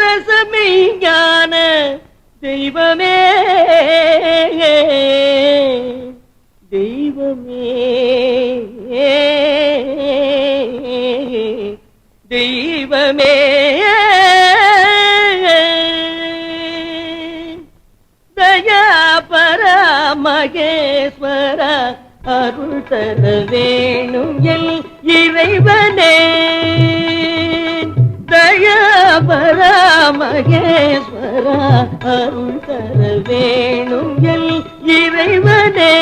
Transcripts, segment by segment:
சமரசமெய்ஞான தெய்வமே தெய்வமே தெய்வமே தயாபர மகேஸ்வர அருள் தர வேணும் எல் இறைவனே தயாபர மகேஸ்வர அருள் தர வேணும் எல் இறைவனே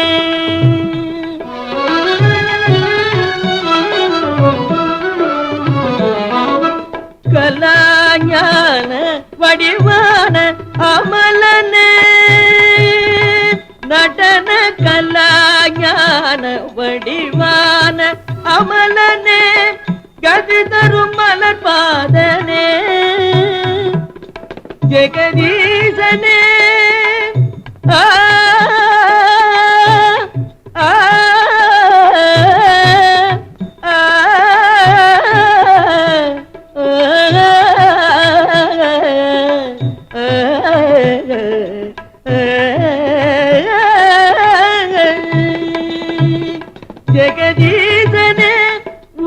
ஞான வடிவான அமலனே நடன கலா ஞான வடிவான அமலனே கதி தரும் மலர் பாதனே ஜெகதீசனே ஆ ஆ ஜெகதீசனே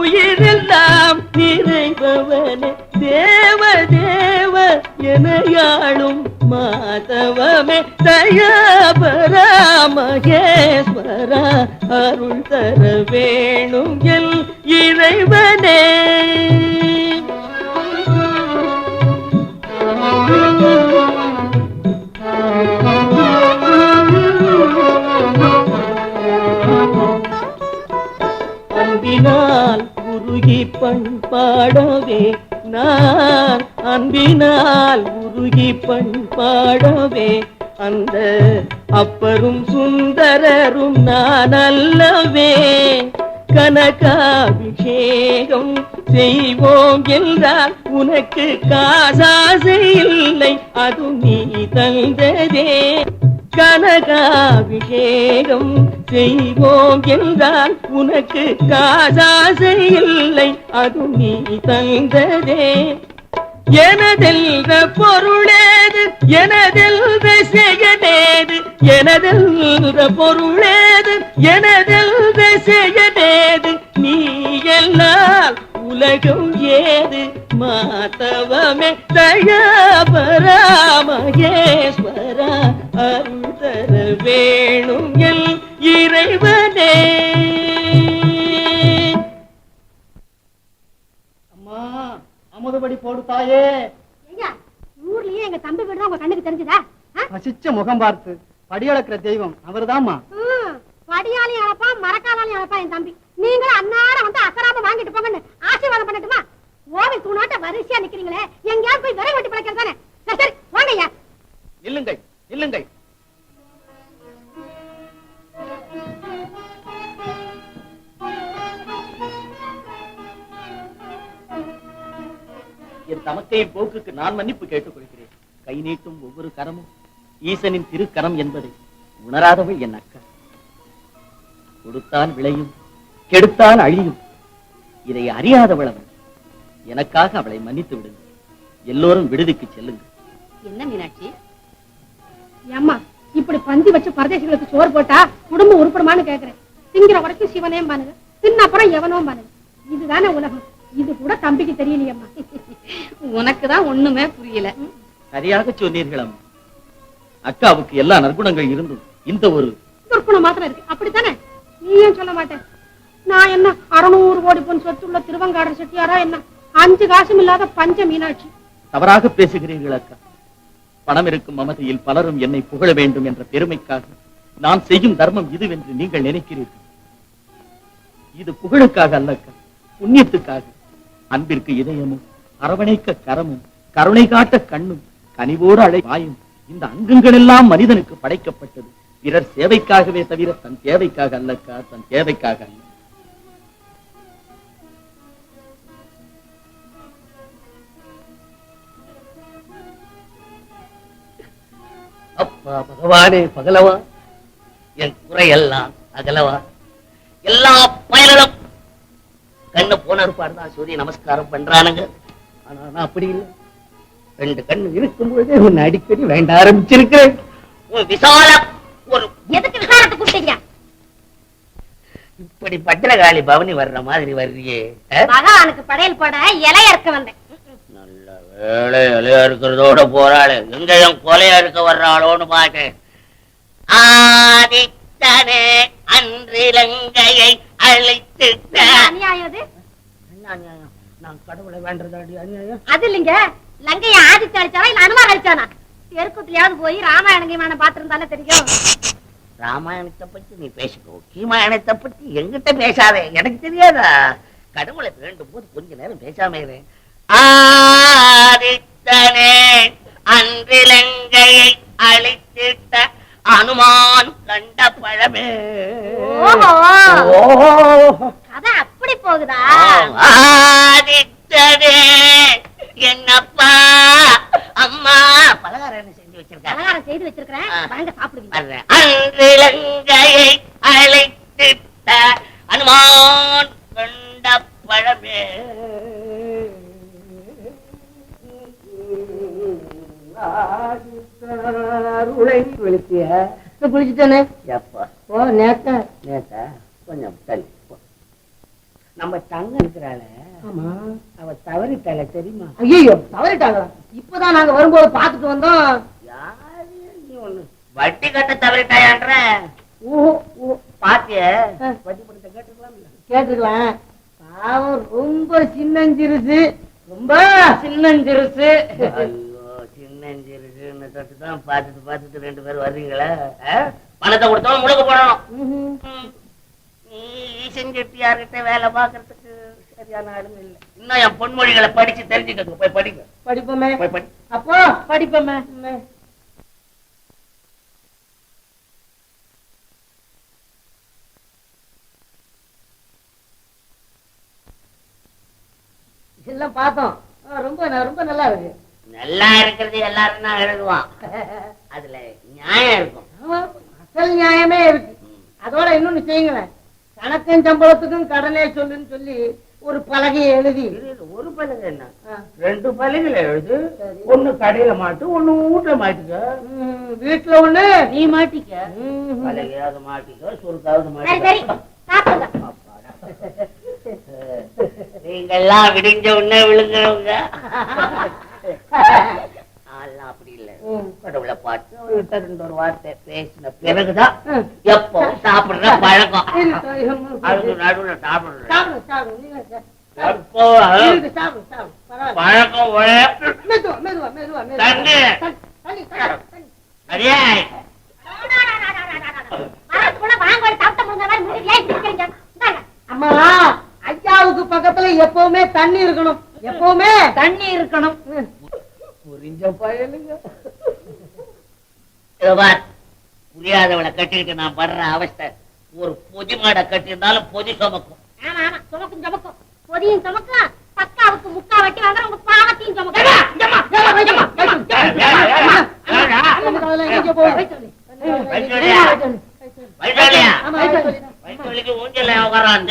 உயிரெல்லாம் நிறைபவனே தேவ தேவ எனையாளும் மாதவமே தயாபரா மகேஸ்வரா அருள் தர வேணும் எல் இறைவனே அன்பினால் உருகி பண்பாடவே நான் அன்பினால் உருகி பண்பாடவே அந்த அப்பரும் சுந்தரரும் நான் அல்லவே கனகாபிஷேகம் செய்வோம் என்றால் உனக்கு காசாசை இல்லை அது நீ தந்ததே கனகாபிஷேகம் செய்வோம் என்றால் உனக்கு காசாசை இல்லை அது நீ தந்ததே எனதெல்ற பொருளேது எனதெல்ற செயலேது எனதெல்ற பொருளேது எனதெல்ற செயலேது நீ எல்லாம் உலகம் ஏது மாதவமே தயாபரா மகேஸ்வரா அருள் தர வேணும் எல் இறைவனே அம்மா அமுதபடி போடு தாயே. ஊர்லயே எங்க தம்பி வீடு உங்க கண்ணுக்கு தெரிஞ்சதா? பசிச்ச முகம் பார்த்து படி அளக்கிற தெய்வம் அவர்தாம்மா. படியாலையும் அழப்பா மரக்காலாலையும் அழப்பா என் தம்பி. நீங்களும் அன்னாரம் வந்து அசராம வாங்கிட்டு போங்கன்னு ஆசீர்வாதம் பண்ணட்டுமா? ஓவில் தூணாட்ட வரிசையா நிக்கிறீங்களே, எங்கேயாவது போய் விரை வெட்டி பிழைக்கிறது தானே. சரி வாங்க ஐயா. நில்லுங்கள் நில்லுங்கள். என் தமக்கையின் போக்குக்கு நான் மன்னிப்பு கேட்டுக் கொள்கிறேன். கை நீட்டும் ஒவ்வொரு கரமும் ஈசனின் திருக்கரம் என்பதை உணராதவள் என் அக்கா. கொடுத்தால் விளையும் கெடுத்தால் அழியும் இதை அறியாதவள் அவள். எனக்காக அவளை மன்னித்து விடுங்கள். எல்லோரும் விடுதிக்கு செல்லுங்கள். என்ன மீனாட்சி அம்மா இப்படி பந்தி வச்சு பரதேசிகளுக்கு சோறு போட்டா குடும்பம் உருப்படுமான்னு கேக்குறேன். திங்கிற வரைக்கும் சிவனே பானுங்க, தின்ன அப்புறம் எவனோ பானுங்க. இதுதானே உலகம். இது கூட தம்பிக்கு தெரியலையம்மா. உனக்குதான் ஒண்ணுமே புரியல. சரியாக சொன்னீர்கள் அம்மா. அக்காவுக்கு எல்லா நற்குணங்கள் இருந்தும் இந்த ஒரு துர்க்குணம் மாத்திரம் இருக்கு. அப்படித்தானே? நீ ஏன் சொல்ல மாட்டேன்? நான் என்ன 600 கோடி பொன் சொத்துள்ள திருவங்காடர் செட்டியாரா என்ன 5 காசும் இல்லாத பஞ்ச மீனாட்சி? தவறாக பேசுகிறீர்கள் அக்கா. பணம் இருக்கும் மமதையில் பலரும் என்னை புகழ வேண்டும் என்ற பெருமைக்காக நான் செய்யும் தர்மம் இதுவென்று நீங்கள் நினைக்கிறீர்கள். இது புகழுக்காக அல்லக்கா, புண்ணியத்துக்காக. அன்பிற்கு இதயமும் அரவணைக்க கரமும் கருணை காட்ட கண்ணும் கனிவோடு அழை வாயும் இந்த அங்கங்கள் எல்லாம் மனிதனுக்கு படைக்கப்பட்டது பிறர் சேவைக்காகவே தவிர தன் தேவைக்காக அல்லக்கா, தன் தேவைக்காக அல்ல. அப்பா பகவானே பகலவா, என் குறையெல்லாம் அகலவா. எல்லா பயனும் கண்ணு போன இருப்பாருதான் சூரிய நமஸ்காரம் பண்றானுங்க. ஆனா நான் அப்படி இல்லை. 2 கண்ணு இருக்கும் பொழுதே உன்னை அடிக்கடி வேண்ட ஆரம்பிச்சிருக்கிறேன். உன் விசால ஒரு எதுக்கு விசாரத்தை கூப்பிட்டீங்க? இப்படி பத்திரகாளி பவனி வர்ற மாதிரி வர்றியே. பகவானுக்கு படையல் போட இலைய இருக்க வந்தேன். நல்ல வேலை இலையா இருக்கிறதோட போறாளு. எங்க என் கொலையா இருக்க வர்றாளோன்னு பார்த்தேன். ஆதித்தனே அன்றிலங்கையை அழைத்து நான் கடவுளை வேண்டதாடி அநியாயம். அது இல்லைங்க, லங்கைய ஆதித்து அடிச்சானா இல்ல அனுமான் அடிச்சானா? தெருக்குத்தியாவது போய் ராமாயணங்கமான பாத்திருந்தாலே தெரியும். ராமாயணத்தை பத்தி நீ பேசிக்கோ, கீமாயணத்தை பத்தி எங்கிட்ட பேசாதே. எனக்கு தெரியாதா? கடவுளை வேண்டும் போது கொஞ்ச நேரம் பேசாம இரு. ஆதித்தனே அன்றிலங்கையை அழித்திட்ட அனுமான் கண்ட பழமே. கதை அப்படி போகுதா? ஆதித்தனே என்னப்பா அம்மா பலகாரம் செஞ்சு வச்சிருக்க. பலகாரம் செய்து வச்சிருக்கிறேன், வாங்க சாப்பிடுவீங்க. அன்றிலங்கையை அழைத்திட்ட அனுமான் கண்ட பழமே. குளிச்சுட்டானே எப்பா ஓ நேத்தா நேத்தா கொஞ்சம் தள்ளி போ. நம்ம தங்க இருக்கிறாள ஆமா அவ தவறிட்டாள தெரியுமா? ஐயோ தவறிட்டாங்களா? இப்பதான் நாங்க வரும்போது பாத்துட்டு வந்தோம். யாரு நீ ஒண்ணு வட்டி கட்ட தவறிட்டாயான்ற ஓ ஓ பாத்திய வட்டி பணத்தை கேட்டுக்கலாம். கேட்டுக்கலாம். பாவம் ரொம்ப சின்னஞ்சிருச்சு, ரொம்ப சின்னஞ்சிருச்சு. ஐயோ சின்னஞ்சிருக்குன்னு தொட்டுதான் பார்த்துட்டு ரெண்டு பேரும் வர்றீங்களா? பணத்தை கொடுத்தவன் முழுக்க போடணும். நீ செஞ்சுட்டியார்கிட்ட வேலை பாக்குறதுக்கு சரியான ஆளுங்க இல்ல. இன்னும் என் பொன்மொழிகளை படிச்சு தெரிஞ்சுக்க போய் படிங்க. படிப்போமே போய் படி. அப்போ படிப்போமே. எல்லாம் பார்த்தோம். ரொம்ப ரொம்ப நல்லா இருக்கு. நல்லா இருக்கிறது எல்லாரும் தான் எழுதுவான். அதுல நியாயம் இருக்கும். அசல் நியாயமே இருக்கு. அதோட இன்னொன்னு செய்யுங்களேன், கணக்கும் சம்பளத்துக்கும் கடனே சொல்லுன்னு சொல்லி ஒரு பலகையை எழுதி. ஒரு பலகை என்ன, ரெண்டு பலகையில எழுது. ஒண்ணு கடையில மாட்டு, ஒண்ணு வீட்டுல மாட்டிக்க. வீட்டுல ஒண்ணு நீ மாட்டிக்க. பலகையாவது மாட்டிக்க, சுருக்காவது சரி மாட்டிக்க. சரி சாப்பிடுங்க. நீங்கெல்லாம் விடிஞ்ச உடனே விழுங்குறவங்க. அப்படி இல்ல, கடவுளை பார்த்து அவர்கிட்ட ரெண்டு ஒரு வார்த்தை பேசின பிறகுதான் எப்போ சாப்பிடுற பழக்கம். அதுக்கு நடுவுல சாப்பிடுற எப்போ பழக்கம் தண்ணி சரியா? அம்மா ஐயாவுக்கு பக்கத்துல எப்பவுமே தண்ணி இருக்கணும், எப்பவுமே தண்ணி இருக்கணும். புரிஞ்ச பயலுங்க. புரியாதவளை கட்டிக்கிட்டு நான் படுற அவஸ்தை ஒரு பொதி மாடை கட்டியிருந்தாலும் பொதி சுமக்கும். ஆமா ஆமா சுமக்கும் சுமக்கும், பொதியும் சுமக்கும், பக்காவுக்கு முக்கா வட்டி வாங்க உங்க பாவத்தையும் சுமக்கும். வயிற்றுவலிக்கு ஊஞ்சல உட்காரான்.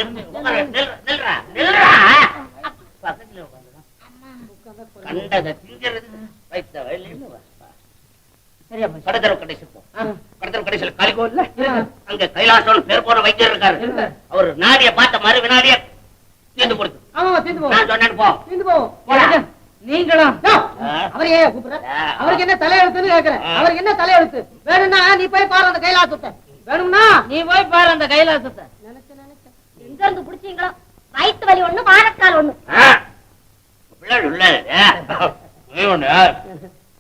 பக்கத்துல உட்காந்துதான் கண்டதை திங்கிறது. வைத்த வயலின்னு கடத்தரவு கடைசி போ. கடத்தரவு கடைசியில் காலிகோல்ல அங்க கைலாசம் பேர் போன வைத்தியர் இருக்காரு. அவர் நாடிய பார்த்த மறு வினாடிய தீர்ந்து கொடுத்து நான் சொன்னேன் போ. நீங்களும் அவரையே கூப்பிடுற. அவருக்கு என்ன தலையெழுத்துன்னு கேக்குறேன். அவருக்கு என்ன தலையெழுத்து வேணும்னா நீ போய் பாரு அந்த கைலாசத்தை. வேணும்னா நீ போய் பாரு அந்த கைலாசத்தை. எங்க இருந்து புடிச்சீங்களோ வயிற்று வலி ஒண்ணு, வாழைக்கால் ஒண்ணு.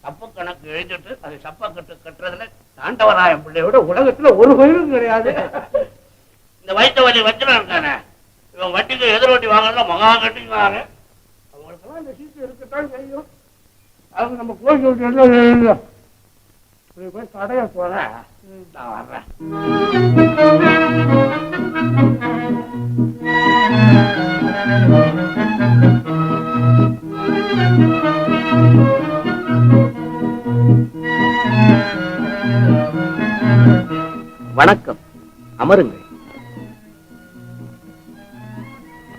தப்பு கணக்கு எழுதிட்டு அது சப்பா கட்டுறதுல தாண்டவராயன் பிள்ளையோட உலகத்துல ஒரு கோயிலும் கிடையாது. இந்த வயிற்று வலி வச்சுனா இருக்கானே, இவன் வட்டிக்கு எதிர் வட்டி வாங்கல மகா கட்டிக்குவாங்க. அவங்களுக்கெல்லாம் இந்த சீட்டு இருக்கத்தான் செய்யும். அவங்க நம்ம கோயில் போய் கடைய போறேன், நான் வர்றேன். வணக்கம், அமருங்கள்.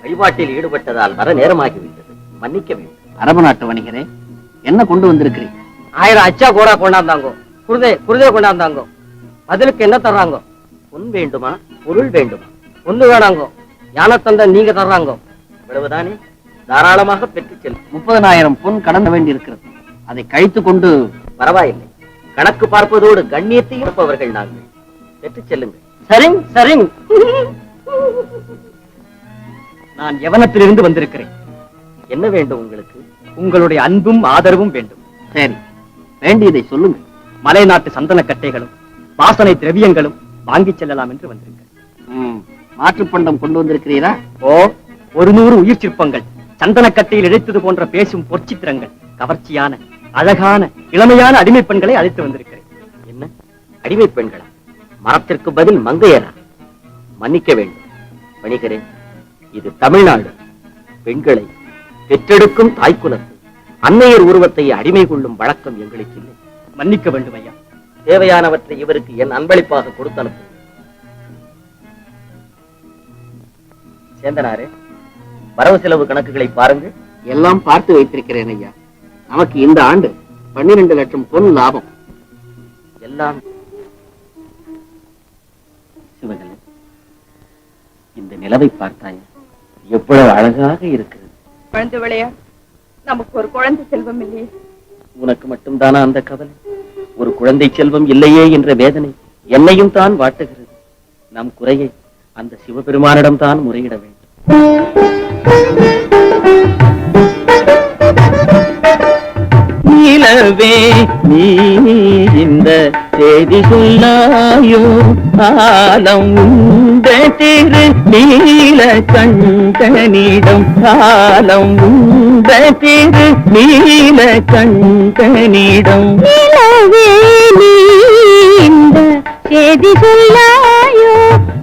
வழிபாட்டில் ஈடுபட்டதால் வர நேரமாகிவிட்டது, மன்னிக்க வேண்டும். அரபு நாட்டு வணிகரே, என்ன கொண்டு வந்திருக்கிறீங்க? 1000 அச்சா கூட கொண்டாந்தாங்கோ, குருதே கொண்டாந்தாங்கோ. பதிலுக்கு என்ன தர்றாங்க? பொன் வேண்டுமா, பொருள் வேண்டுமா? ஒண்ணு வேணாங்கோ, யானை தந்த நீங்க தர்றாங்கோ. இவ்வளவுதானே, தாராளமாக பெற்றுச் செல். 30,000 பொன் கடந்த வேண்டி இருக்கிறது. அதை கழித்து கொண்டு பரவாயில்லை, கணக்கு பார்ப்பதோடு கண்ணியத்தையும் இருப்பவர்கள் நாங்கள். பெற்றுச் செல்லுங்கள். சரிங் சரிங். நான் யவனத்திலிருந்து வந்திருக்கிறேன். என்ன வேண்டும் உங்களுக்கு? உங்களுடைய அன்பும் ஆதரவும் வேண்டும். சரி, வேண்டியதை சொல்லுங்கள். மலை நாட்டு சந்தன கட்டைகளும் வாசனை திரவியங்களும் வாங்கி செல்லலாம் என்று வந்திருக்கிறேன். மாற்றுப் பண்டம் கொண்டு வந்திருக்கிறீரா? ஓ, 100 உயிர் சிற்பங்கள் சந்தனக்கட்டையில் இழைத்தது போன்ற பேசும் பொற்சித்திரங்கள், கவர்ச்சியான அழகான இளமையான அடிமை பெண்களை அழைத்து வந்திருக்கிறேன். என்ன அடிமை பெண்களா? மரத்திற்கு பதில் மங்கையரா? மன்னிக்க வேண்டும் வணிகரே, இது தமிழ்நாடு. பெண்களை பெற்றெடுக்கும் தாய்க்குலத்தை, அன்னையர் உருவத்தை அடிமை கொள்ளும் வழக்கம் எங்களுக்கு இல்லை. மன்னிக்க வேண்டும் ஐயா. தேவையானவற்றை இவருக்கு என் அன்பளிப்பாக கொடுத்து அனுப்புங்கள். சேந்தனாரே, வரவு செலவு கணக்குகளை பாருங்கள். எல்லாம் பார்த்து வைத்திருக்கிறேன் ஐயா. நமக்கு இந்த ஆண்டு 12 லட்சம் பொன் லாபம். எல்லாம் சிவகலை, இந்த நிலவை பார்த்தாயா? எவ்வளவு அழகாக இருக்கிறது. குழந்தை விளையா, நமக்கு ஒரு குழந்தை செல்வம் இல்லையே. உனக்கு மட்டும்தானா அந்த கவலை? ஒரு குழந்தை செல்வம் இல்லையே என்ற வேதனை என்னையும் தான் வாட்டுகிறது. நம் குறையை அந்த சிவபெருமானிடம் தான் முறையிட வேண்டும். நிலவே நீ இந்த செய்தி சொல்லாயோ, காலம் உண்ட திரு நீல கண்டனிடம், காலம் உண்ட திரு நீல கண்டனிடம். நிலவே நீ இந்த செய்தி சொல்லாயோ,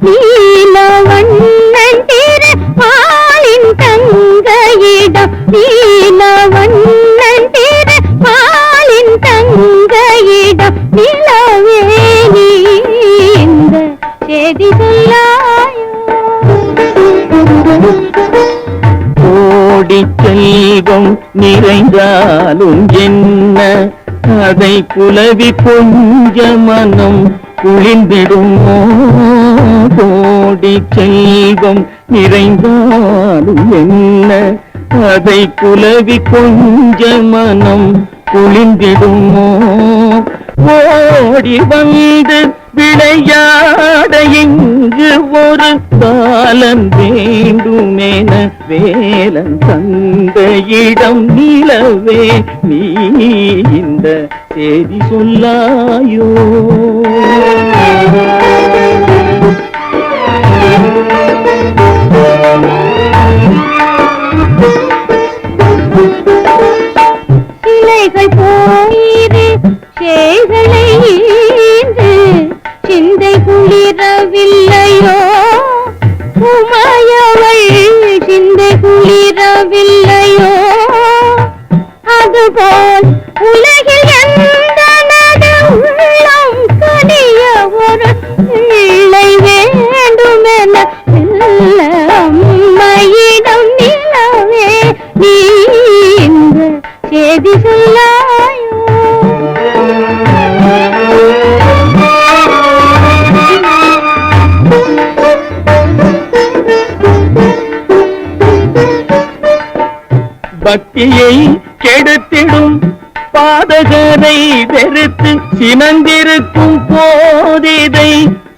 நீலவண்ணன் திரு மாலின் தங்கையிடம், நீலவண்ணன் திரு மாலின் தங்கையிடம். நிலவே நீ இந்த செய்தி சொல்லாயோ. கோடி செல்வம் நிறைந்தாலும் என்ன, அதை குலவி கொஞ்ச மனம் குளிர்ந்திடுமோ. கோடி செல்வம் நிறைந்தாலும் என்ன, அதை குலவி கொஞ்ச மனம் குளிர்ந்திடுமோ. ஓடி வந்து விளையாட இங்கு ஒரு காலம் வேண்டுமென வேலன் தந்த இடம். நிலவே நீ இந்த செய்தி சொல்லாயோ. சிலைகள் போயிரு சேகளை ஈந்து சிந்தை குளிரவில்லையோ. உமையவள் சிந்தை குளிரவில்லையோ. அதுபோல் உலகில் எந்த உள்ளம் கனிய ஒரு பிள்ளை வேண்டுமென அம்மையிடம். நிலவே நீ இந்த செய்தி சொல்லாயோ. பக்தியை கெடுத்திடும் பாதகரை வெறுத்து சினந்திருக்கும் போதிதை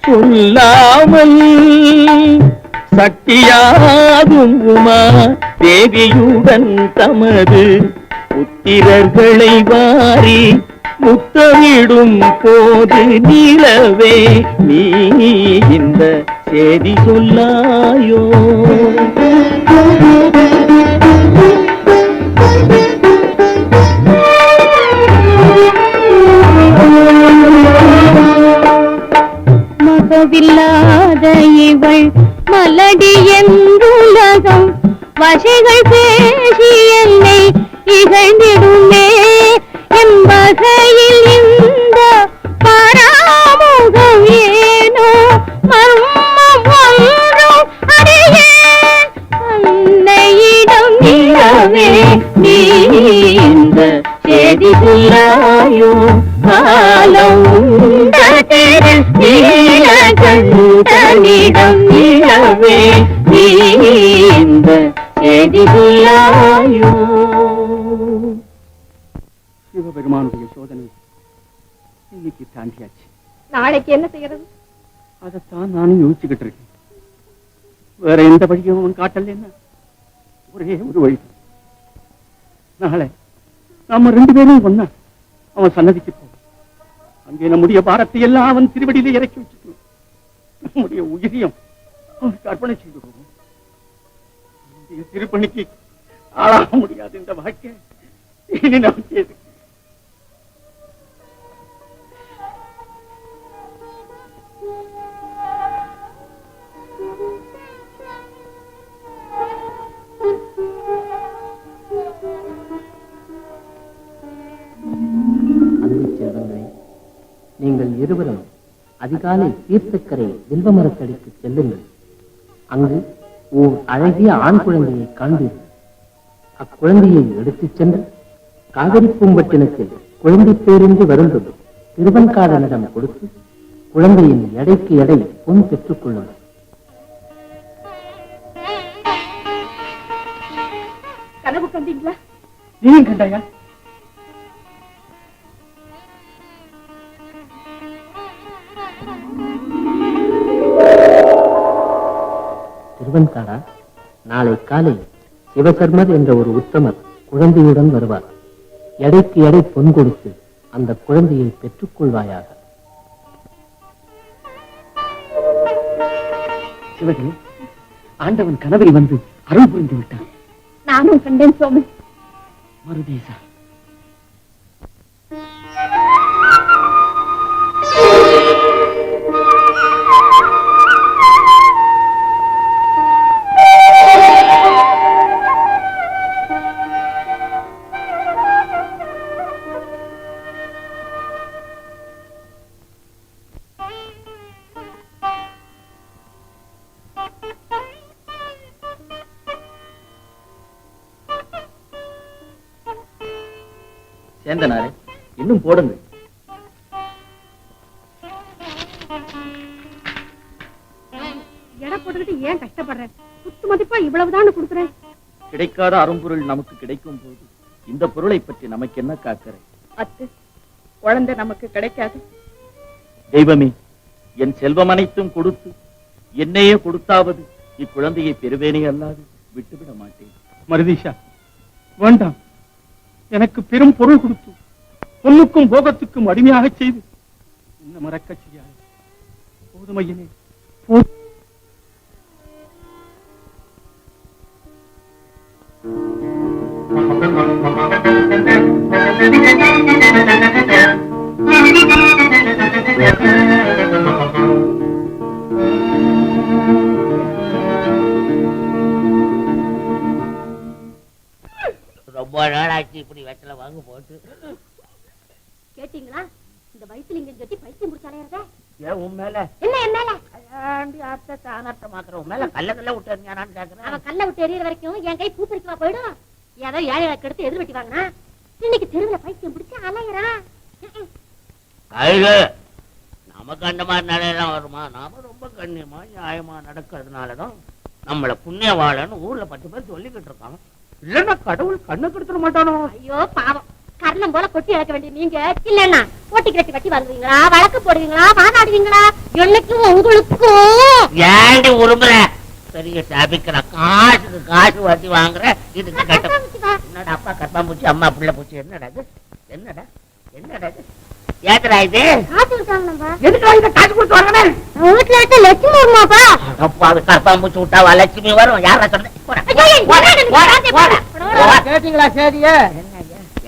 சொல்லாமல், சக்தியாகும் உமா தேவியுடன் தமது புத்திரர்களை வாரி முத்தமிடும் போது. நிலவே நீ இந்த செய்தி சொல்லாயோ. மகவில்லாத இவள் மலடி என்றுலகம் வசைகள் பேசி என்னை இகழ்ந்திடுமே. என் வகையில் இந்த பராமுகம் ஏனோ மர்மம் ஒன்றும் அறியேன் அன்னையிடம். நிலவே நீ இந்த செய்தி சொல்லாயோ. காலம் உண்ட திரு நீல கண்டனிடம். நிலவே நீ இந்த செய்தி சொல்லாயோ. சிவபெருமானுடைய சோதனை இன்னைக்கு தாண்டியாச்சு. நாளைக்கு என்ன செய்யறது? அதைத்தான் நானும் யோசிச்சுக்கிட்டு இருக்கேன். வேற எந்த வழியும் அவன் காட்டல. என்ன ஒரே ஒரு வழி. நாளை நாம 2 பேரும் ஒன்னா அவன் சன்னதிக்கு போவோம். அங்கே நம்முடைய பாரத்தை எல்லாம் அவன் திருவடியிலே இறக்கி வச்சுக்கணும். நம்முடைய உயிரியம் அவனுக்கு அர்ப்பணை செய்து போவோம். திருப்பணிக்கு ஆளாக முடியாது இந்த வாழ்க்கை. இனி நமக்கு எது? அன்பு செல்வங்களே, நீங்கள் இருவரும் அதிகாலை தீர்த்தக்கரை வில்வ மரத்தடிக்கு செல்லுங்கள். அங்கு ஓர் அழகிய ஆண் குழந்தையை காண்பீர்கள். அக்குழந்தையை எடுத்துச் சென்று காவிரி பூம்பட்டினத்தில் குழந்தை பேரின்றி வருந்தும் திருவன்காடனிடம் கொடுத்து குழந்தையின் எடைக்கு எடை பொன் பெற்றுக் கொள்ளுங்கள். கனவு கண்டீங்களா? நீயும் கண்டாயா? திருவன்காடா, நாளை காலை சிவசர்மர் என்ற ஒரு உத்தமர் குழந்தையுடன் வருவார். எடைக்கு எடை பொன் கொடுத்து அந்த குழந்தையை பெற்றுக் கொள்வாயாக. சிவகே, ஆண்டவன் கனவில் வந்து அருள் புரிந்து விட்டான். நானும் கண்டேன் சுவாமி. மருதேசா, சேந்தனாரே, இன்னும் போடுங்க. எடை போட்டுக்கிட்டு ஏன் கஷ்டப்படுறேன்? குத்து மதிப்பா இவ்வளவுதான் கொடுக்குறேன். கிடைக்காத அரும்பொருள் நமக்கு கிடைக்கும் போது இந்த பொருளை பற்றி நமக்கு என்ன காக்கரை? அத்து, குழந்தை நமக்கு கிடைக்காது. தெய்வமே, என் செல்வம் அனைத்தும் கொடுத்து என்னையே கொடுத்தாவது இக்குழந்தையை பெறுவேனே அல்லாது விட்டுவிட மாட்டேன். மருதீஷா, வேண்டாம். எனக்கு பெரும் பொருள் கொடுத்து பொண்ணுக்கும் போகத்துக்கும் அடிமையாக செய்து என்ன மறக்க செய்யாது. போதுமையினே, ரொம்ப நாளாச்சு இப்படி வெத்தலை வாங்க போட்டு. கேட்டீங்களா? இந்த வயசுல இங்க கட்டி பைத்தியம் முடிச்சாலையா? ஏன் உன் மேல என்ன என் மேல? அனர்த்தமாக்குற உன் மேல கல்ல கல்ல விட்டு எறிஞ்சானான்னு கேக்குறேன். அவன் கல்ல விட்டு எறிகிற வரைக்கும் என் கை பூப்பறிக்கவா போயிடும்? ஏதோ ஏழை எடுத்து எதிர் வெட்டி வாங்கினா இன்னைக்கு தெருவுல பைத்தியம் பிடிச்சு அலையிறான். அழுகு, நமக்கு அந்த மாதிரி நிலையெல்லாம் வருமா? நாம ரொம்ப கண்ணியமா நியாயமா நடக்கிறதுனாலதான் நம்மள புண்ணியவாளன்னு ஊர்ல 10 பேர் சொல்லிக்கிட்டு இருக்காங்க. இல்லன்னா கடவுள் கண்ணு கெடுத்துட மாட்டானோ? ஐயோ பாவம், கர்ணம் போல கொட்டி இழக்க வேண்டிய நீங்க இல்லன்னா ஓட்டி கட்டி வட்டி வாங்குவீங்களா, வழக்கு போடுவீங்களா, வாதாடுவீங்களா? என்னைக்கும் உங்களுக்கும் ஏண்டி உருமுற? பெரிய சாபிக்கிற காசுக்கு காசு வட்டி வாங்குற. இதுக்கு கட்ட என்னடா அப்பா கர்ப்பாம்பூச்சி அம்மா பிள்ளை பூச்சி? என்னடா இது? என்னடா என்னடா இது? ஏத்தடா இது? காசு விட்டாங்களா? எதுக்கு இந்த காசு கொடுத்து வாங்கினேன்? வீட்டுல இருக்க லட்சுமி வருமாப்பா. அப்பா அது கர்ப்பாம்பூச்சி விட்டாவா லட்சுமி வரும்? யாரா சொன்ன? கேட்டீங்களா? சரியா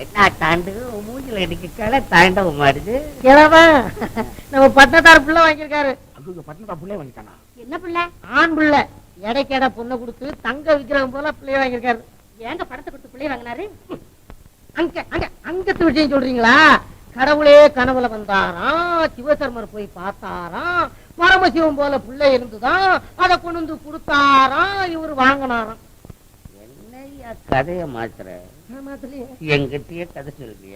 என்ன தாண்டு மூஞ்சில இன்னைக்கு கிளை தாண்ட மாறுது. கிழவன் நம்ம பட்டத்தார் பிள்ளை வாங்கியிருக்காரு. பட்டணத்தா பிள்ளை வாங்கிட்டானா? என்ன பிள்ளை? ஆண் பிள்ளை. எடைக்கேட பொண்ணை கொடுத்து தங்க விக்கிரகம் போல பிள்ளைய வாங்கியிருக்காரு. ஏங்க படத்தை கொடுத்து பிள்ளை வாங்கினாரு? அங்க அங்க அங்கத்து விஷயம் சொல்றீங்களா? கடவுளே கனவுல வந்தாராம், சிவசர்மர் போய் பார்த்தாராம், பரமசிவம் போல பிள்ளை இருந்துதான் அதை கொண்டு வந்து கொடுத்தாராம், இவரு வாங்கினாராம். என்னையா கதைய மாத்துற? எங்கிட்டயே கதை சொல்றிய?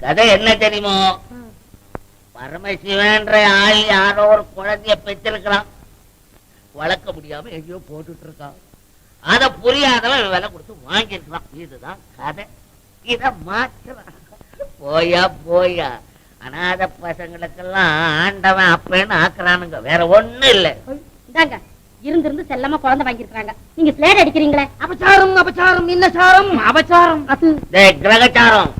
கதை என்ன தெரியுமோ? பரமசிவன்ற ஆள் யாரோ ஒரு குழந்தைய பெற்றிருக்கிறான், வளர்க்க முடியாம எங்கேயோ போட்டுட்டு இருக்கான். அத புரியாதவன் விலை கொடுத்து வாங்கிருக்கான். இதுதான் கதை. இத மாத்துறான். போயா போயா, அநாத பசங்களுக்கெல்லாம் ஆண்டவன் அப்பன்னு ஆக்குறானுங்க, வேற ஒண்ணும் இல்ல. இந்தாங்க, இருந்து செல்லமா குழந்தை வாங்கிருக்காங்க, நீங்க ஸ்லேட் அடிக்கிறீங்களே. அபச்சாரம் அபச்சாரம், இன்னசாரம் அபச்சாரம். அது கிரகச்சாரம்.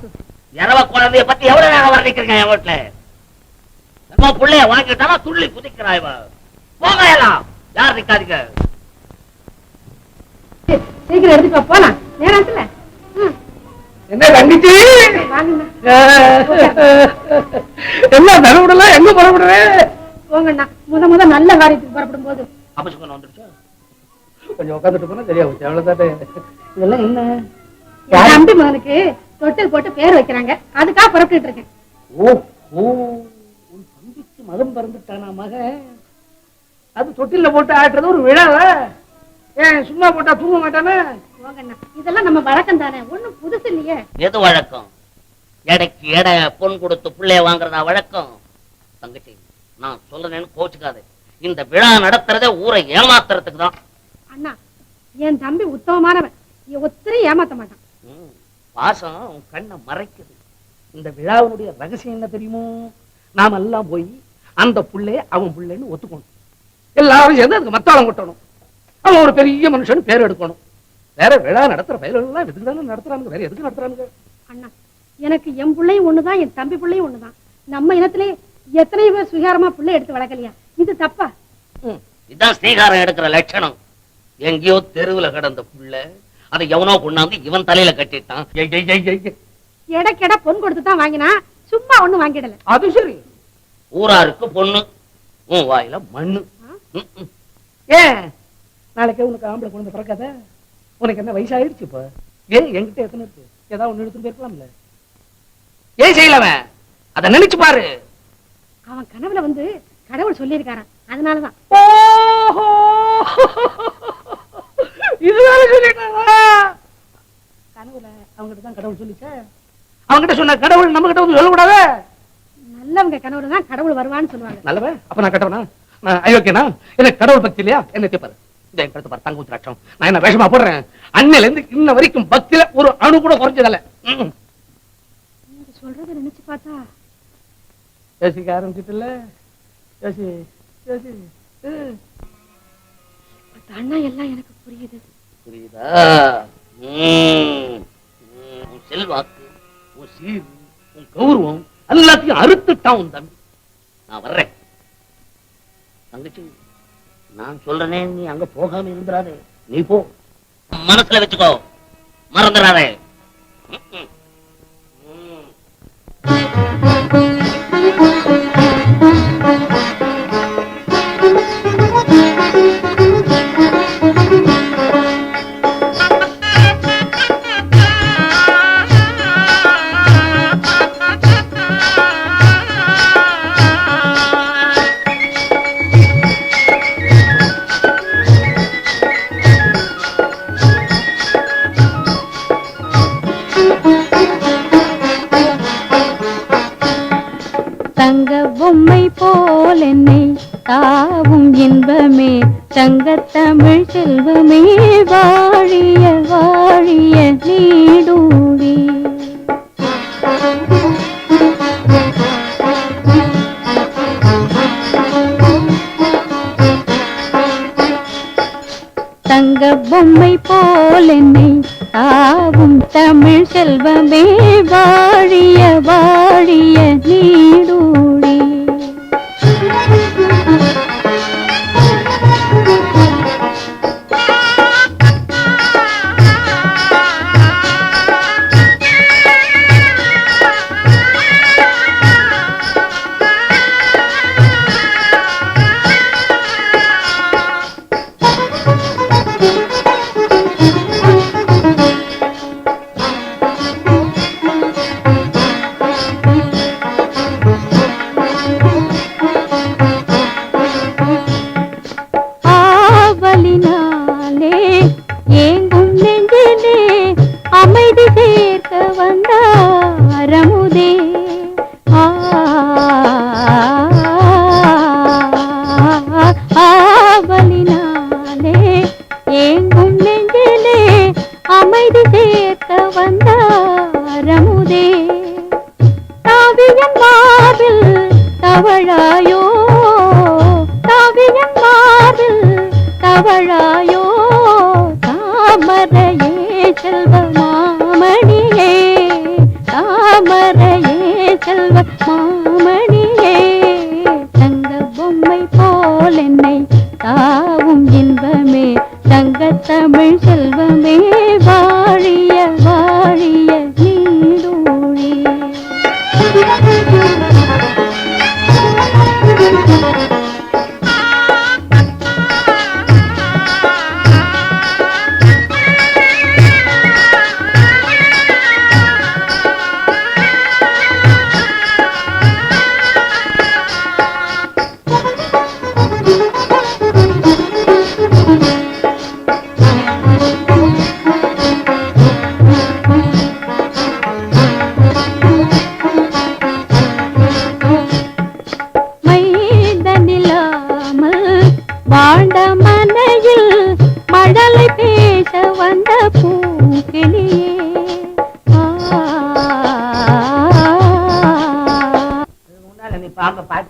இரவ குழந்தைய பத்தி எவ்வளவு நேரம் வர்ணிக்கிறேன் என் வீட்டுல. நம்ம பிள்ளைய வாங்கிட்டாலும் துள்ளி குதிக்கிறாய். போங்க எல்லாம், யார் நிக்காதீங்க. சீக்கிரம் எடுத்துட்டு வா, போலாம் நேரத்துல. என்ன தங்கச்சி வாங்கண்ணா என்ன தரவிடலாம், எங்க புறப்படுறேன்? போங்கண்ணா. முத நல்ல காரியத்துக்கு புறப்படும் போது அபசுகன் வந்துருச்சா? கொஞ்சம் உட்காந்துட்டு போனா சரியா போச்சு. அவ்வளவுதான். இதெல்லாம் என்ன? என் தம்பி மகனுக்கு தொட்டில் போட்டு பேர் வைக்கிறாங்க, அதுக்காக புறப்பட்டு இருக்கேன். ஓ ஓ, உன் தம்பிக்கு மகன் பிறந்துட்டானா மகன்? அது தொட்டில போட்டு ஆட்டுறது ஒரு விழாவா? ஏன் சும்மா போட்டா தூங்க மாட்டானே? போங்கண்ணா, இதெல்லாம் நம்ம வழக்கம் தானே, ஒண்ணும் புதுசு இல்லையே. எது வழக்கம்? எடைக்கு எடை பொன் கொடுத்து பிள்ளைய வாங்குறதா வழக்கம்? தங்கச்சி, நான் சொல்றேன்னு கோச்சுக்காது. இந்த விழா நடத்துறதே ஊரை ஏமாத்துறதுக்கு தான். அண்ணா, என் தம்பி உத்தமமானவன், ஒத்தரை ஏமாத்த மாட்டான். பாசம் உன் கண்ணை மறைக்குது. இந்த விழாவினுடைய ரகசியம் என்ன தெரியுமோ? நாம எல்லாம் போய் அந்த புள்ளைய அவன் புள்ளைன்னு ஒத்துக்கணும். எல்லாரும் சேர்ந்து அதுக்கு மத்தாளம் கொட்டணும். அவன் ஒரு பெரிய மனுஷன் பேர் எடுக்கணும். வேற விழா நடத்துற பயிரெல்லாம் எதுக்கு தானே நடத்துறாங்க, வேற எதுக்கு நடத்துறாங்க? அண்ணா, எனக்கு என் பிள்ளையும் ஒண்ணுதான், என் தம்பி பிள்ளையும் ஒண்ணுதான். நம்ம இனத்திலே எத்தனை பேர் சுகாரமா பிள்ளை எடுத்து வளர்க்கலையா? இது தப்பா? இதுதான் ஸ்ரீகாரம் எடுக்கிற லட்சணம். எங்கேயோ தெருவுல கிடந்த புள்ள அதை எவனோ கொண்டாந்து இவன் தலையில கட்டிட்டான். எடைக்கெடை பொன் கொடுத்து தான் வாங்கினா, சும்மா ஒண்ணும் வாங்கிடல. அது சரி. ஊராருக்கு பொண்ணு, உன் வாயில மண்ணு. ஏன் நாளைக்கே உனக்கு ஆம்பளை குழந்தை பிறக்காத? உனக்கு என்ன வயசாயிடுச்சு இப்ப? ஏன் என்கிட்ட எத்தனை இருக்கு? ஏதாவது ஒண்ணு எடுத்துட்டு போயிருக்கலாம்ல? ஏன் செய்யலாம? அத நினைச்சு பாரு. அவன் கனவுல வந்து கடவுள் சொல்லியிருக்காரான், அதனாலதான். ஓஹோ, இதுதான சொல்லிட்டாரா? கனவுல அவங்கிட்ட தான் கடவுள் சொல்லிச்ச. அவங்கிட்ட சொன்ன கடவுள் நம்ம கிட்ட வந்து சொல்லக்கூடாது. நல்லவங்க கனவுல தான் கடவுள் வருவான்னு சொல்லுவாங்க. நல்லவன் அப்ப நான் கட்டவனா? நான் அயோக்கியனா? எனக்கு கடவுள் பக்தி இல்லையா? என்ன தேப்பாரு இந்த கருத்து பாரு, தங்க உத்திராட்சம். நான் என்ன வேஷமா போடுறேன்? அன்னையில இருந்து இன்ன வரைக்கும் பக்தியில ஒரு அணு கூட குறைஞ்சதில்ல. நீங்க சொல்றத நினைச்சு பார்த்தா யோசிக்க ஆரம்பிச்சுட்டுல. யோசி யோசி. அண்ணா, எல்லாம் எனக்கு புரியுது. புரியுதா? உன் செல்வாக்கு, உன் சீர், உன் கௌரவம் எல்லாத்தையும் அறுத்துட்டான் உன் தம்பி. நான் வர்றேன். தங்கச்சி, நான் சொல்றேனே, நீ அங்க போகாம இருந்துறாதே. நீ போ, மனசுல வச்சுக்கோ, மறந்துடாதே. தங்க பொம்மை போல் என்னை தாவும் இன்பமே, தங்கத்தமிழ் செல்வமே, வாழிய வாழிய நீடூழி. தங்க பொம்மை போல் என்னை தாவும் தமிழ் செல்வமே, வாழிய வாழிய நீடூழி.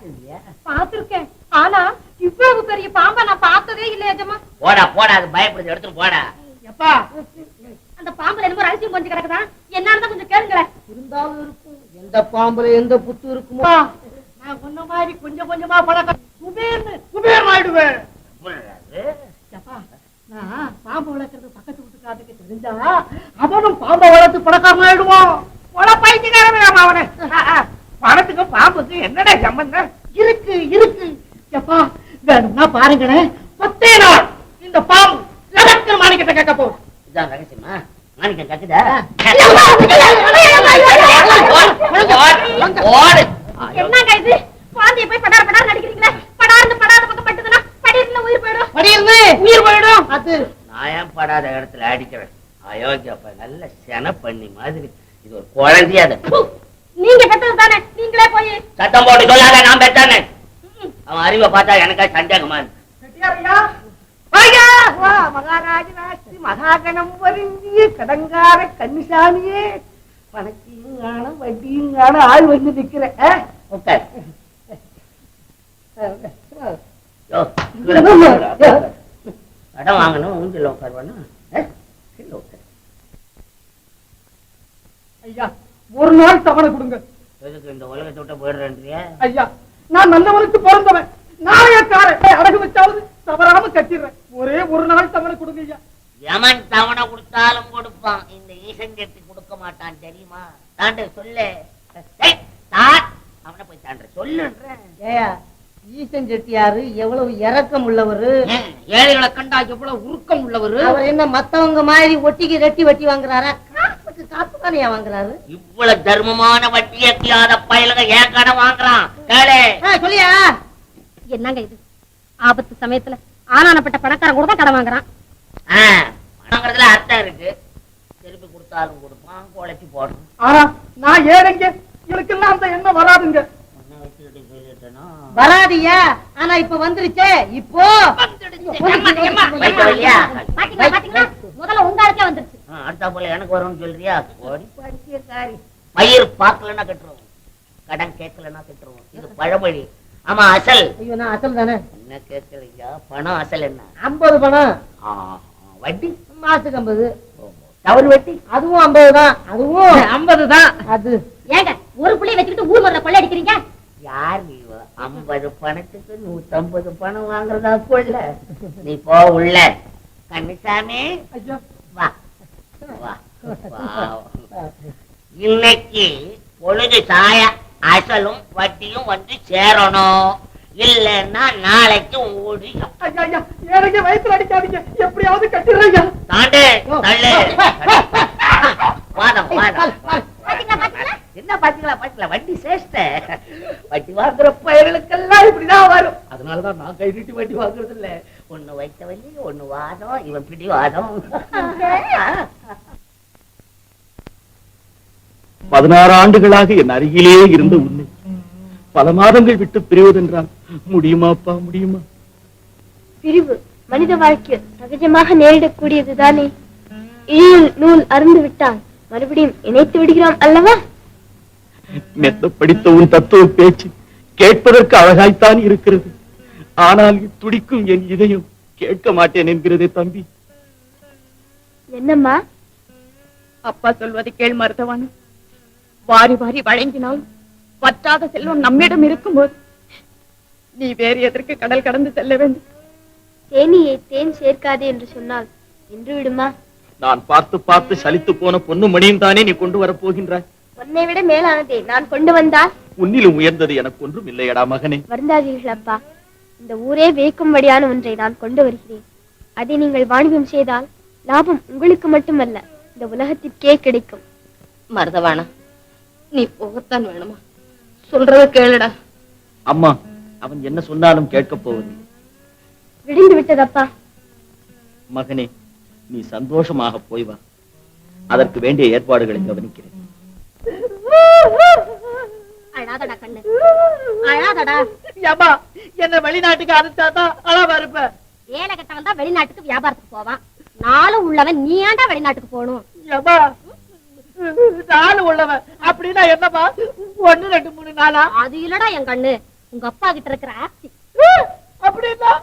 இல்லையா? பாத்திருக்கேன். ஆனா இவ்வளவு பெரிய பாம்பை நான் பார்த்ததே இல்லை எஜமா. போடா போடா, அது பயப்படுது, எடுத்துட்டு போடா. எப்பா அந்த பாம்புல என்ன ரகசியம் கொஞ்சம் கிடக்குதான், என்னன்னு கொஞ்சம் கேளுங்களேன். இருந்தாலும் இருக்கும். எந்த பாம்புல எந்த புத்து இருக்குமோ. நான் சொன்ன மாதிரி கொஞ்சம் கொஞ்சமா பழக்கம் குபேர் ஆயிடுவேன். எப்பா நான் பாம்பு வளர்க்கறது பக்கத்து வீட்டுக்காரருக்கு தெரிஞ்சா அவனும் பாம்பை வளர்த்து பழக்காம ஆயிடுவான். பைத்தியக்காரன் அவனை. பணத்துக்கும் பாம்புக்கு என்னடா சம்பந்தம்? இருக்கு இருக்கு. எப்பா வேணும்னா பாருங்களேன், 10 நாள் இந்த பாம்பு லகக்கு மாணிக்கத்தை கேட்க போகும். இதான் ரகசியமா? மாணிக்கம் கக்குதா? என்னங்க இது? குழந்தைய போய் படார் படார் நடிக்கிறீங்களே. படார்ந்து படாத பக்கம் பட்டுதுன்னா படியில உயிர் போயிடும். படியிருந்து உயிர் போயிடும். அது நான் ஏன் படாத இடத்துல அடிக்கிறேன்? அயோக்கியப்ப நல்ல சென பண்ணி மாதிரி. இது ஒரு குழந்தையா? அது நீங்க பெற்றது தானே, நீங்களே போய் சத்தம் போட்டு சொல்லாத, நான் பெற்றானே. அவன் அறிவை பார்த்தா எனக்கா சந்தேகமா இருக்கு. மகாராஜனாச்சி மகாகணம் வருந்திய கடங்கார கன்னிசாமியே, பணத்தையும் காணும் வட்டியும் காணும் ஆள் வந்து நிக்கிற. உட்கார். யோ, கடன் வாங்கணும், ஊஞ்சல் உட்காருவானா? ஐயா ஒரு நாள் தவணை கொடுங்க. எதுக்கு இந்த உலகத்தை விட்ட போயிடுறேன்றியா? ஐயா நான் நல்லவனுக்கு பிறந்தவன், நாளையக்காரன் அடகு வச்சாவது தவறாம கட்டிடுறேன். ஒரே ஒரு நாள் தவணை கொடுங்க ஐயா. யமன் தவணை கொடுத்தாலும் கொடுப்பான், இந்த ஈசன் கட்டி கொடுக்க மாட்டான் தெரியுமா? தாண்டு சொல்லு. அவனை போய் தாண்ட சொல்லுன்றேன். ஏயா ஈசன் செட்டியாரு எவ்வளவு இரக்கம் உள்ளவரு, ஏழைகளை கண்டா எவ்வளவு உருக்கம் உள்ளவரு. அவர் என்ன மத்தவங்க மாதிரி ஒட்டிக்கு ரெட்டி வட்டி வாங்குறாரா? காசுக்கு காசு தானே வாங்குறாரு. இவ்வளவு தர்மமான வட்டி எத்தியாத பயலுக ஏன் கடன் வாங்குறான் கேளு. சொல்லியா? என்னங்க இது? ஆபத்து சமயத்துல ஆனானப்பட்ட பணக்காரன் கூட தான் கடன் வாங்குறான். பணங்கிறதுல அர்த்தம் இருக்கு. திருப்பி கொடுத்தாலும் கொடுப்பான், குழைச்சி போடணும். ஆனா நான் ஏழைங்க, எனக்கெல்லாம் அந்த எண்ணம் வராதுங்க. வராதியா? ஆனா இப்ப வந்துருச்சே. இப்போ முதல்ல உங்களுக்கே வந்துருச்சு. அடுத்த போல எனக்கு வரும்னு சொல்றியா? பயிர் பார்க்கலன்னா கட்டுருவோம், கடன் கேட்கலன்னா கட்டுருவோம். இது பழமொழி. ஆமா அசல். ஐயோ நான் அசல் தானே. என்ன கேட்கலையா? பணம் அசல் என்ன? 50 பணம். வட்டி மாசத்துக்கு 50. தவறு வட்டி அதுவும் 50 தான். அதுவும் 50 தான். அது ஏங்க ஒரு புள்ளைய வச்சுக்கிட்டு ஊர் முதல்ல கொள்ளை அடிக்கிறீங்க? யார் நீ? 50 பணத்துக்கு 150 பணம் வாங்குறதா கொள்ள? நீ போ உள்ள. கன்னிசாமி வா வா வா. இன்னைக்கு பொழுது சாய அசலும் வட்டியும் வந்து சேரணும், இல்லன்னா நாளைக்கு ஓடி. ஏழைங்க வயிற்றுல அடிக்காதீங்க, எப்படியாவது கட்டிடுறீங்க. தாண்டு தள்ளு. வாதம் வாதம். என்ன பாத்தீங்களா? பாத்தீங்களா? வட்டி சேஷ்ட. வட்டி வாங்குற பயிர்களுக்கெல்லாம் இப்படிதான் வரும். அதனாலதான் நான் கை நீட்டி வட்டி வாங்குறது இல்ல. ஒண்ணு வைத்த வள்ளி, ஒண்ணு வாதம், இவன் பிடி வாதம். 16 ஆண்டுகளாக என் அருகிலே இருந்த உன்னை பல மாதங்கள் விட்டு பிரிவதென்றால் முடியுமாப்பா, முடியுமா? பிரிவு மனித வாழ்க்கை சகஜமாக நேரிடக்கூடியதுதானே. இழியில் நூல் அருந்து விட்டால் மறுபடியும் இணைத்து விடுகிறோம் அல்லவா? மெத்த படித்த உன் தத்துவ பேச்சு கேட்பதற்கு அழகாய்த்தான் இருக்கிறது. ஆனால் துடிக்கும் என் இதயம் கேட்க மாட்டேன் என்கிறதே தம்பி. என்னம்மா? அப்பா சொல்வதை கேள் மருதவான. வாரி வாரி வழங்கினால் பற்றாத செல்வம் நம்மிடம் இருக்கும்போது நீ வேறு எதற்கு கடல் கடந்து செல்ல வேண்டும்? தேனியை தேன் சேர்க்காதே என்று சொன்னால் நின்று விடுமா? நான் பார்த்து பார்த்து சலித்து போன பொண்ணு மணியும் தானே நீ கொண்டு வரப் போகின்றாய். உன்னை விட மேலானதே நான் கொண்டு வந்தால் உன்னிலும் உயர்ந்தது எனக்கு ஒன்றும் இல்லையடா மகனே. வருந்தாதீர்கள் அப்பா. இந்த ஊரே வேக்கும்படியான ஒன்றை நான் கொண்டு வருகிறேன். அதை நீங்கள் வாணிபம் செய்தால் லாபம் உங்களுக்கு மட்டுமல்ல, இந்த உலகத்திற்கே கிடைக்கும். மருதவானா, நீ போகத்தான் வேணுமா? சொல்றத கேளுடா. அம்மா, அவன் என்ன சொன்னாலும் கேட்கப் போவதில்லை. விடிந்து விட்டதப்பா. மகனே, நீ சந்தோஷமாக போய் வா. அதற்கு வேண்டிய ஏற்பாடுகளை கவனிக்கிறேன். அழாதடா கண்ணு, அழாதடா. ஏமா என்ன வெளிநாட்டுக்கு அனுப்பிச்சாதான் அழவா இருப்ப. வேலை கட்டவன் தான் வெளிநாட்டுக்கு வியாபாரத்துக்கு போவான். நாளும் உள்ளவன் நீ ஏன்டா வெளிநாட்டுக்கு போகணும்? ஏமா நாலு உள்ளவன் அப்படின்னா என்னப்பா? 1 2 3 நாளா? அது இல்லடா என் கண்ணு. உங்க அப்பா கிட்ட இருக்கிற ஆஸ்தி. அப்படின்னா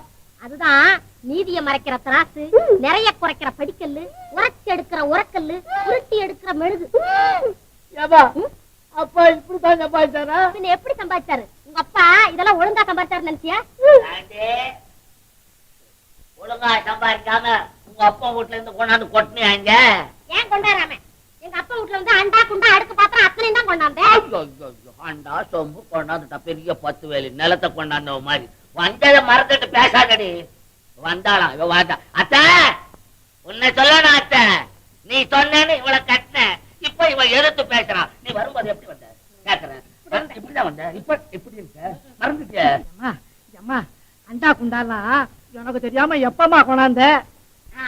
அதுதான் நீதிய மறைக்கிற திராசு, நிறைய குறைக்கிற படிக்கல்லு, உரைச்சி எடுக்கிற உரக்கல்லு, உருட்டி எடுக்கிற மெழுகு. ஏப்பா அப்பா இப்படிதான் சம்பாதிச்சாரா? பின்ன எப்படி சம்பாதிச்சாரு? உங்க அப்பா இதெல்லாம் ஒழுங்கா சம்பாதிச்சாரு நினைச்சியா? ஒழுங்கா சம்பாதிக்காம உங்க அப்பா வீட்டுல இருந்து கொண்டாந்து கொட்டினாங்க. ஏன் கொண்டாராம? எங்க அப்பா வீட்டுல வந்து அண்டா குண்டா அடுக்கு பாத்திரம் அத்தனையும் தான் கொண்டாந்தேன். அண்டா சொம்பு கொண்டாந்துட்டா, பெரிய 10 வேலி நிலத்தை கொண்டாந்த மாதிரி. வந்ததை மறந்துட்டு பேசாதடி. வந்தாளாம் இவ வாண்டா. அத்த உன்னை சொல்லணும் அத்த, நீ சொன்னேன்னு இவளை கட்டின, இப்ப இவ எதிர்த்து பேசுறான். நீ வரும்போது எப்படி வந்த கேக்குறேன். இப்படிதான் வந்த, இப்ப எப்படி இருக்க மறந்துட்டிய? அம்மா அண்டா குண்டாலாம் எனக்கு தெரியாம எப்பமா கொண்டாந்த?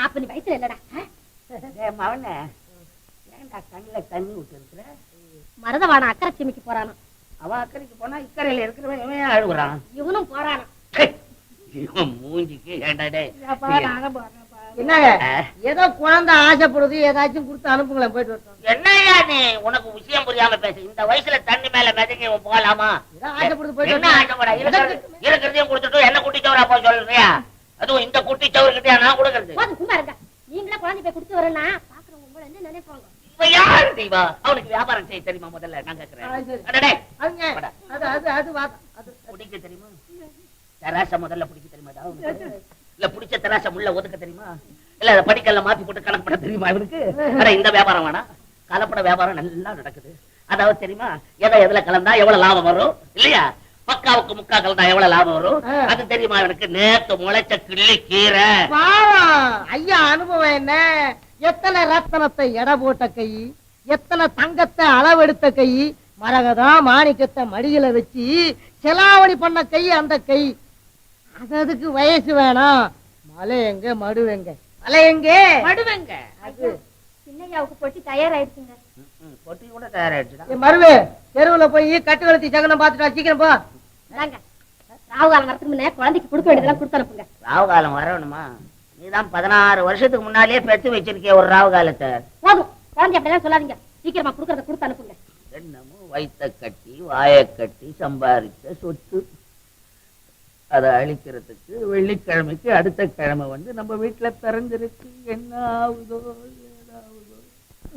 அப்ப நீ வயசுல இல்லடா. மவன ஏன்டா கண்ணுல தண்ணி விட்டு இருக்கிற? மருதவான அக்கறை சிமிக்கு போறானோ. அவன் அக்கறைக்கு போனா இக்கரையில இருக்கிறவன் இவன் அழுகுறான். இவனும் போறானோ. இவன் மூஞ்சிக்கு ஏண்டாடே. என்னங்க ஏதோ குழந்தை ஆசைப்படுது, ஏதாச்சும் கொடுத்து அனுப்புங்களேன், போயிட்டு வரட்டும். என்னையா நீ உனக்கு விஷயம் புரியாம பேசு. இந்த வயசுல தண்ணி மேல மிதங்கி இவன் போகலாமா? ஆசைப்படுது போயிட்டு என்ன ஆசைப்படா? இருக்கிறதையும் கொடுத்துட்டு என்ன குட்டிச்சவரா போய் சொல்றியா? அதுவும் இந்த குட்டிச்சவர்கிட்டயா நான் கொடுக்கறது? போதும் சும்மா இருங்க. நீங்களே குழந்தை போய் கொடுத்து வரேன்னா பாக்குறவங்க உங்களை என்ன நினைப்பாங்க? இப்ப யாரு தெய்வா? அவனுக்கு வியாபாரம் செய்ய தெரியுமா? முதல்ல நான் கேக்குறேன். பிடிக்க தெரியுமா? தராச முதல்ல பிடிக்க தெரியுமா? இல்ல பிடிச்ச தராச முள்ள ஒதுக்க தெரியுமா? இல்ல படிக்கல்ல மாத்தி போட்டு கணக்கு பண்ண தெரியுமா இவனுக்கு? ஆனா இந்த வியாபாரம் வேணா, கலப்பட வியாபாரம் நல்லா நடக்குது. அதாவது தெரியுமா, எதுல கலந்தா எவ்வளவு லாபம் வரும் இல்லையா? பக்காவுக்கு முக்கா கலந்தா எவ்வளவு லாபம் வரும் அது தெரியுமா இவனுக்கு? நேத்து முளைச்ச கிள்ளி கீரை. ஐயா அனுபவம் என்ன? எத்தனை ரத்தனத்தை எடை போட்ட கை, எத்தனை தங்கத்தை அளவெடுத்த கை, மரகதா மாணிக்கத்தை மடியில வச்சு செலாவணி பண்ண கை அந்த கை. அதுக்கு வயசு வேணாம். மலை எங்க மடுவெங்க? மலை எங்க மடுவெங்க? அது சின்னையாவுக்கு பொட்டி தயாராயிடுச்சுங்க. பொட்டி கூட தயாராயிடுச்சுடா. மருவே தெருவுல போய் கட்டு வளர்த்தி ஜகனம் பாத்துட்டு சீக்கிரம் போ. ராவுகாலம் வரத்துக்கு முன்னே குழந்தைக்கு கொடுக்க வேண்டியதெல்லாம் கொடுத்து அனுப்புங்க. ராவுகாலம் வரணுமா? நீதான் 16 வருஷத்துக்கு முன்னாலேயே பெத்து வச்சிருக்கே ஒரு ராவுகாலத்தை. போதும், குழந்தை அப்படிலாம் சொல்லாதீங்க. சீக்கிரமா கொடுக்கறத கொடுத்து அனுப்புங்க. என்னமோ வயிற்ற கட்டி வாயை கட்டி சம்பாதிச்ச சொத்து, அதை அழிக்கிறதுக்கு வெள்ளிக்கிழமைக்கு அடுத்த கிழமை வந்து நம்ம வீட்டுல பிறந்திருக்கு. என்ன ஆகுதோ ஏதாவதோ.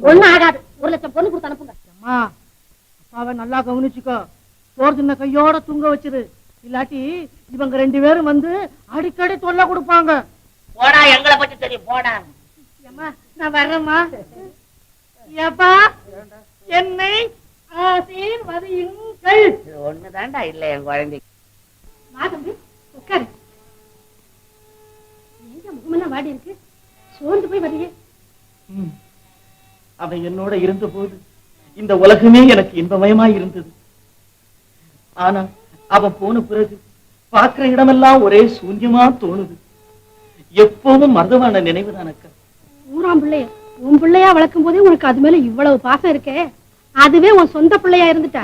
ஒண்ணும் ஆகாது. 1 லட்சம் பொண்ணு கொடுத்து அனுப்புங்க. அம்மா அப்பாவை நல்லா கவனிச்சுக்கோ. சோறு தின்ன கையோட தூங்க வச்சிரு. இல்லாட்டி இவங்க 2 பேரும் வந்து அடிக்கடி தொல்லை கொடுப்பாங்க. போடா, எங்களை பத்தி தெரியும் போடா. அம்மா நான் வர்றேம்மா. ஏப்பா என்னை ஆசீர்வதியுங்கள். இது ஒண்ணுதான்டா இல்ல என் குழந்தை. வா தம்பி உட்காரு. எங்க முகமெல்லாம் வாடி இருக்கு? சோர்ந்து போய் வரையே. அவன் என்னோட இருந்த போது இந்த உலகமே எனக்கு இன்பமயமாய் இருந்தது. ஆனா அவன் போன பிறகு பார்க்கிற இடமெல்லாம் ஒரே சூன்யமா தோணுது. எப்பவும் மருதவான நினைவுதான் அக்கா. ஊராம் பிள்ளைய உன் பிள்ளையா வளர்க்கும் போதே உனக்கு அது மேல இவ்வளவு பாசம் இருக்கே, அதுவே உன் சொந்த பிள்ளையா இருந்துட்டா.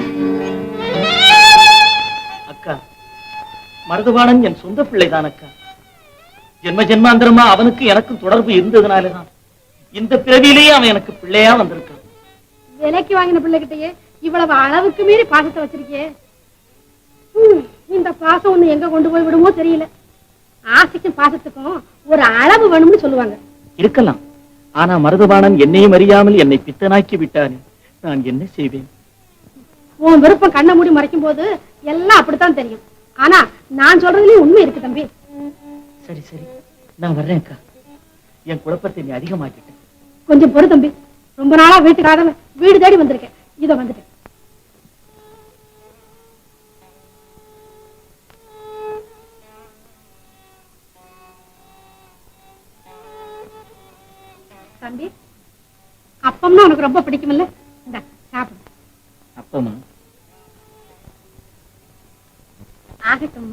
அக்கா, மருதவாணன் என் சொந்த பிள்ளைதான் அக்கா. ஜென்ம ஜென்மாந்திரமா அவனுக்கு எனக்கும் தொடர்பு இருந்ததுனாலதான் இந்த பிறவியிலேயே அவன் எனக்கு பிள்ளையா வந்திருக்கான். விலைக்கு வாங்கின பிள்ளைகிட்டயே இவ்வளவு அளவுக்கு மீறி பாசத்தை வச்சிருக்கே. இந்த பாசம் ஒண்ணு எங்க கொண்டு போய் விடுமோ தெரியல. ஆசைக்கும் பாசத்துக்கும் ஒரு அளவு வேணும்னு சொல்லுவாங்க. இருக்கலாம். ஆனா மருதவாணன் என்னையும் அறியாமல் என்னை பித்தனாக்கி விட்டானே, நான் என்ன செய்வேன்? உன் விருப்பம் கண்ணை மூடி மறைக்கும் போது எல்லாம் அப்படித்தான் தெரியும். ஆனா நான் சொல்றதுலயும் உண்மை இருக்கு தம்பி. சரி சரி, நான் வர்றேன் அக்கா. என் குழப்பத்தை நீ அதிகமாக்கிட்ட. கொஞ்சம் பொறு தம்பி. ரொம்ப நாளா வீட்டுக்காக வீடு தேடி வந்திருக்கேன். இதோ வந்துட்டேன். தம்பி, அப்பம்னா உனக்கு ரொம்ப பிடிக்கும்ல? இந்த சாப்பிடு. அப்பமா ஆகட்டும்.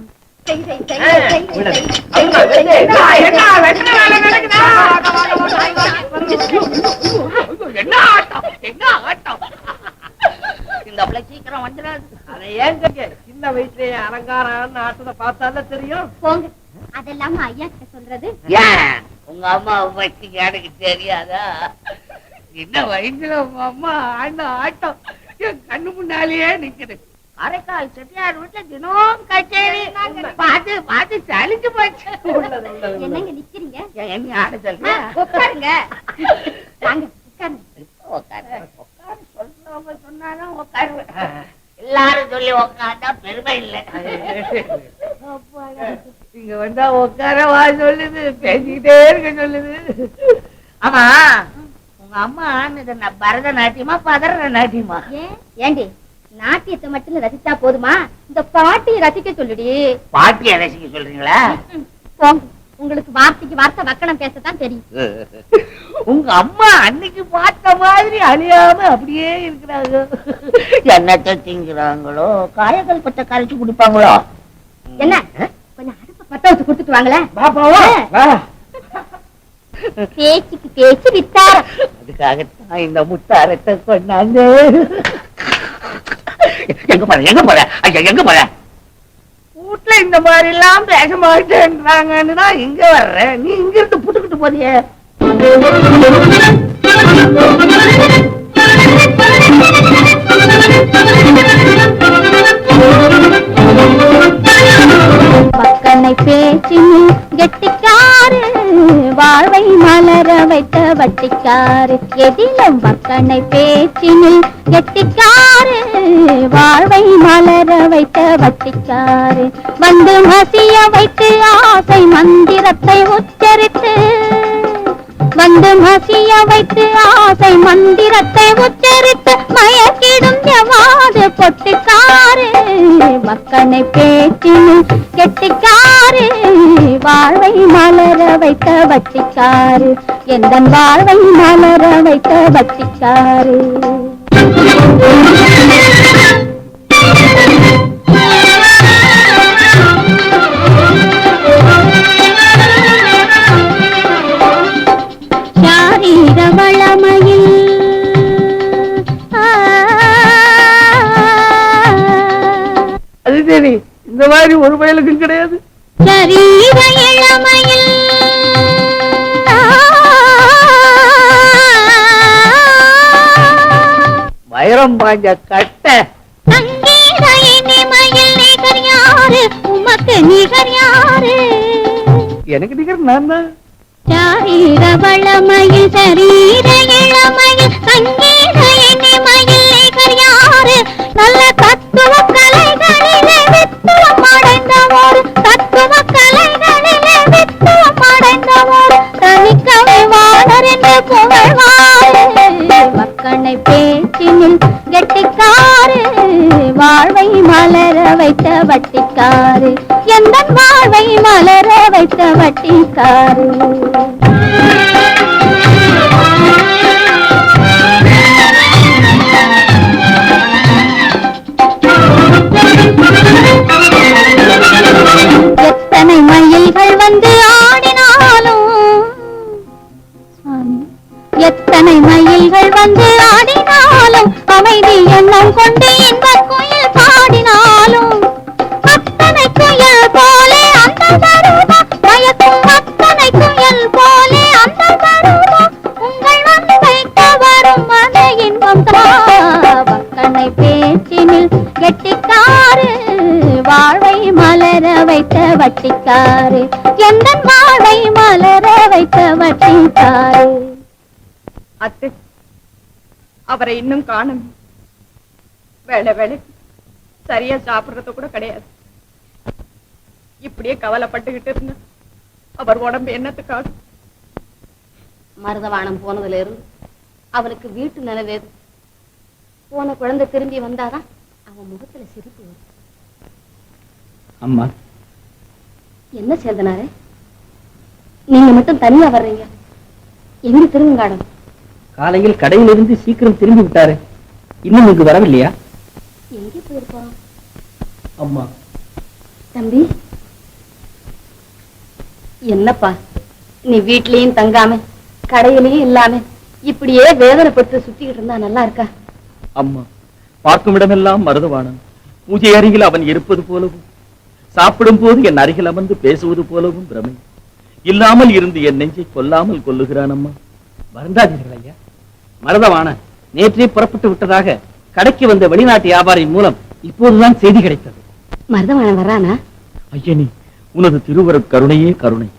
இந்த பிள்ளை சீக்கிரம் வந்துடாது. அதை ஏன் சின்ன வயசுலயே அலங்காரம் ஆட்டத்தை பார்த்தால தெரியும். போங்க, அதெல்லாம் ஐயா கிட்ட சொல்றது. ஏன் உங்க அம்மா பத்தி எனக்கு தெரியாதா? சின்ன வயசுல உங்க அம்மா ஆடின ஆட்டம் என் கண்ணு முன்னாலேயே நிக்குது. அரைக்கால் செட்டியார் வீட்டுல தினம் கச்சேரி பார்த்து பார்த்து சலிச்சு போச்சு. என்னங்க நிக்கிறீங்க? என்ன ஆட சொல்றியா? உட்காருங்க. வாங்க உட்காருங்க. உட்காரு சொல்றவங்க சொன்னாலும் உட்காருவேன். எல்லாரும் சொல்லி உட்காந்தா பெருமை இல்லை. இங்க வந்தா உட்காரவா சொல்லுது, பேசிக்கிட்டே இருக்க சொல்லுது. ஆமா உங்க அம்மா பரதநாட்டியமா பதரநாட்டியமா? ஏண்டி நாட்டியத்தை மட்டும் ரசிச்சா போதுமா? இந்த பாட்டியை ரசிக்க சொல்லுடி. பாட்டியை ரசிக்க சொல்றீங்களா? போங்க, உங்களுக்கு வார்த்தைக்கு வார்த்தை வக்கணம் பேசத்தான் தெரியும். உங்க அம்மா அன்னைக்கு பார்த்த மாதிரி அழியாம அப்படியே இருக்கிறாங்க. என்னத்தை திங்குறாங்களோ, காயங்கள் பட்ட கரைச்சு குடிப்பாங்களோ? என்ன கொஞ்சம் அடுப்ப பத்த வச்சு கொடுத்துட்டு வாங்களேன். பேச்சுக்கு பேச்சு வித்தாரம். அதுக்காகத்தான் இந்த முத்தாரத்தை கொண்டாங்க. எங்க போற எங்க போற ஐயா, எங்க போற? வீட்டுல இந்த மாதிரி எல்லாம் பேச மாட்டேன்றாங்கன்னு தான் இங்க வர்றேன். நீ இங்க இருந்து புட்டுக்கிட்டு போறியே. பக்கனை பேச்சினில் கெட்டிக்காரு, வாழ்வை மலர வைத்த வட்டிக்காரு. எதிலும் பக்கனை பேச்சினில் கெட்டிக்காரு, வாழ்வை மலர வைத்த வட்டிக்காரு. வந்து மசிய வைத்து ஆசை மந்திரத்தை உச்சரித்து, வந்து மசிய வைத்து ஆசை மந்திரத்தை உச்சரித்து மயக்கிடும் எவாது பொட்டிக்காரு. மக்கனை பேச்சினில் கெட்டிக்காரு, வாழ்வை மலர வைத்த வட்டிக்காரு. எந்தன் வாழ்வை மலர வைத்த வட்டிக்காரு. சாரீர வளமையில் அது சரி, இந்த மாதிரி ஒரு பயலுக்கும் கிடையாது. சரீர இளமையில் வைரம் பாஞ்ச கட்ட சங்கீத இனிமையில் நிகர் யாரு, உமக்கு நிகர் யாரு? எனக்கு நிகர் நான் தான். சாரீர வளமையில் சரீர இளமையில் சங்கீத இனிமையில் நிகர் யாரு? நல்ல தத்துவ கலைகளிலே வித்துவம் அடைந்தவோர், தத்துவ கலைகளிலே வித்துவம் அடைந்தவோர் தனிக்கவை வாழர் என்று புகழ்வாரு. மக்கனை பேச்சினில் கெட்டிக்காரு, வாழ்வை மலர வைத்த வட்டிக்காரு. எந்த வாழ்வை மலர வைத்த வட்டிக்காரு. எத்தனை மயில்கள் வந்து ஆடினாலும், எத்தனை மயில்கள் வந்து ஆடினாலும், அமைதி எண்ணம் கொண்டு இன்பக் குயில் பாடினாலும், அத்தனை குயில் போலே அந்த தருமா மயக்கும், அத்தனை குயில் போலே அந்த தருமா உங்கள் அன்பைக்கு வரும் மன இன்பம் தான். பக்கனை பேச்சினில் கெட்டிக்காரு, வாழ்வை மலர வைத்த வட்டிக்காரு. எந்த வாழ்வை மலர வைத்த வட்டிக்காரு. அத்தை, அவரை இன்னும் காணும். வேலை வேலை சரியா சாப்பிடுறது கூட கிடையாது. இப்படியே கவலைப்பட்டுக்கிட்டு இருந்த அவர் உடம்பு என்னத்துக்காகும்? மருதவானம் போனதுல இருந்து அவனுக்கு வீட்டு நிலவேது. போன குழந்தை திரும்பி வந்தாதான் அவன் முகத்துல சிரிப்பு வரும். அம்மா, என்ன சேர்ந்தனாரே, நீங்க மட்டும் தனியா வர்றீங்க? எங்க திருவங்காடம்? காலையில் கடையிலிருந்து சீக்கிரம் திரும்பி விட்டாரு. இன்னும் இங்கு வரவில்லையா? எங்கே போயிருப்போம்? அம்மா, தம்பி, என்னப்பா நீ வீட்லயும் தங்காம கடையிலயும் இல்லாம இப்படியே வேதனைப்பட்டு சுத்திக்கிட்டு இருந்தா நல்லா இருக்கா? அம்மா, பார்க்கும் இடமெல்லாம் மருதவாணன். பூஜை அருகில் அவன் இருப்பது போலவும், சாப்பிடும் போது என் அருகில் அமர்ந்து பேசுவது போலவும் பிரமை. இல்லாமல் இருந்து என் நெஞ்சை கொல்லாமல் கொல்லுகிறான் அம்மா. வருந்தாதீர்கள் ஐயா. மருதவாணன் நேற்றே புறப்பட்டு விட்டதாக கடைக்கு வந்த வெளிநாட்டு வியாபாரி மூலம் இப்போதுதான் செய்தி கிடைத்தது. மருதவாணன் வர்றானா? ஐயனி, உனது திருவருட் கருணையே கருணை.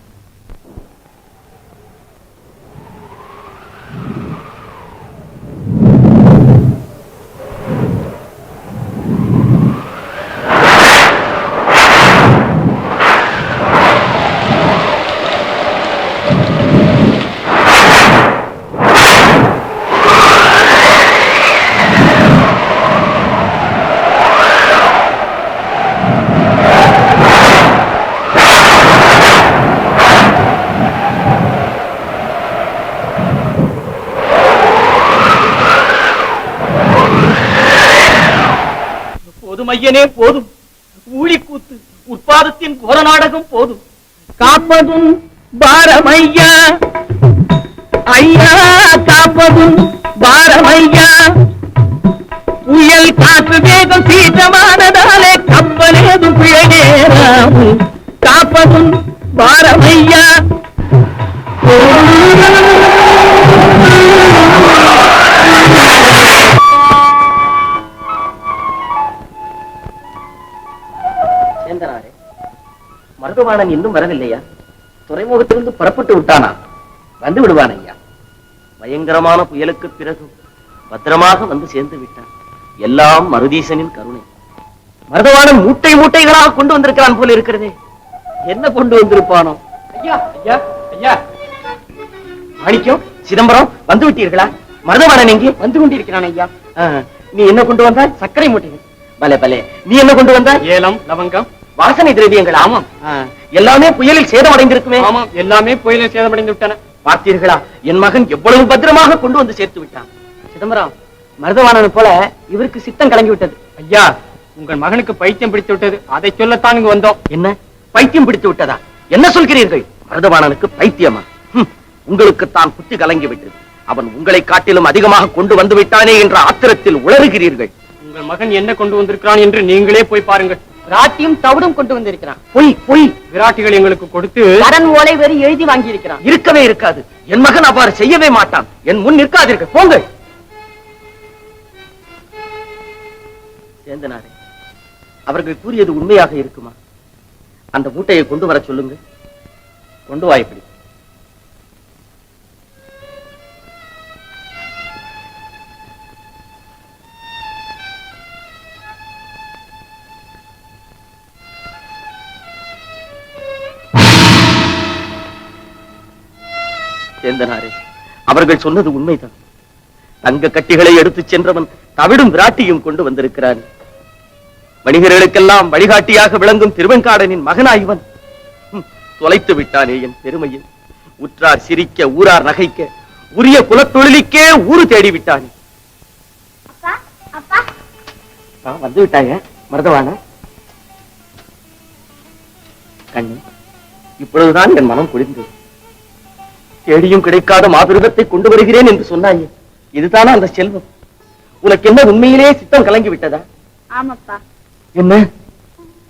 ஐயனே போதும், ஊழி கூத்து உற்பாதத்தின் கோர நாடகம் போதும். காப்பதும் பாரமையா ஐயா, காப்பதும் பாரமையா. புயல் காற்று வேகம் சீற்றமானதாலே கப்பலேதும் பிழையேறாமல் காப்பதும் பாரமையா. மருதவாணன் இன்னும் வரவில்லையா? துறைமுகத்திலிருந்து புறப்பட்டு விட்டானா? வந்து விடுவான் ஐயா. பயங்கரமான புயலுக்கு பிறகு பத்திரமாக வந்து சேர்ந்து விட்டான். எல்லாம் மருதீசனின் கருணை. மருதவாணன் மூட்டை மூட்டைகளாக கொண்டு வந்திருக்கிறான் போல இருக்கிறதே. என்ன கொண்டு வந்திருப்பானோ? ஐயா ஐயா ஐயா, மாணிக்கம், சிதம்பரம் வந்து விட்டீர்களா? மருதவாணன் எங்கே? வந்து கொண்டிருக்கிறான் ஐயா. நீ என்ன கொண்டு வந்தாய்? சர்க்கரை மூட்டைகள். பலே பலே. நீ என்ன கொண்டு வந்தாய்? ஏலம், லவங்கம், வாசனை திரவியங்கள். ஆமாம், எல்லாமே புயலில் சேதமடைந்திருக்குமே. ஆமாம், எல்லாமே புயலில் சேதமடைந்து விட்டன. பார்த்தீர்களா, என் மகன் எவ்வளவு பத்திரமாக கொண்டு வந்து சேர்த்து விட்டான். சிதம்பரம், மருதவாணன் போல இவருக்கு சித்தம் கலங்கி விட்டது. ஐயா, உங்கள் மகனுக்கு பைத்தியம் பிடித்து விட்டது. அதை சொல்லத்தான் இங்கு வந்தோம். என்ன பைத்தியம் பிடித்து விட்டதா? என்ன சொல்கிறீர்கள்? மருதவாணனுக்கு பைத்தியமா? உங்களுக்குத்தான் புத்தி கலங்கி விட்டது. அவன் உங்களை காட்டிலும் அதிகமாக கொண்டு வந்து விட்டானே என்ற ஆத்திரத்தில் உளறுகிறீர்கள். உங்கள் மகன் என்ன கொண்டு வந்திருக்கிறான் என்று நீங்களே போய் பாருங்கள். ராட்டியும் தவிடும் கொண்டு வந்திருக்கிறான். பொய் பொய். விராட்டிகள் எங்களுக்கு கொடுத்து கடன் ஓலை வேறு எழுதி வாங்கி இருக்கிறான். இருக்கவே இருக்காது. என் மகன் அவ்வாறு செய்யவே மாட்டான். என் முன் நிற்காதீர்கள், போங்கள். சேந்தனாரே, அவர்கள் கூறியது உண்மையாக இருக்குமா? அந்த மூட்டையை கொண்டு வர சொல்லுங்க. கொண்டு வா. எப்படி? சேந்தனாரே, அவர்கள் சொன்னது உண்மைதான். தங்க கட்டிகளை எடுத்துச் சென்றவன் தவிடும் விராட்டியும் கொண்டு வந்திருக்கிறான். வணிகர்களுக்கெல்லாம் வழிகாட்டியாக விளங்கும் திருவெண்காடனின் மகனாய்வன் தொலைத்து விட்டானே என் பெருமையை. உற்றார் சிரிக்க, ஊரார் நகைக்க, உரிய குலத்தொழிலுக்கே ஊரு தேடி விட்டானே. வந்து விட்டாங்க மருதவான கண்ணு. இப்பொழுதுதான் என் மனம் குளிர்ந்தது. தேடியும் கிடைக்காத மாபெருகத்தை கொண்டு வருகிறேன் என்று சொன்னாயே, இதுதானா அந்த செல்வம்? உனக்கு என்ன உண்மையிலே சித்தம் கலங்கி விட்டதா? ஆமாப்பா. என்ன?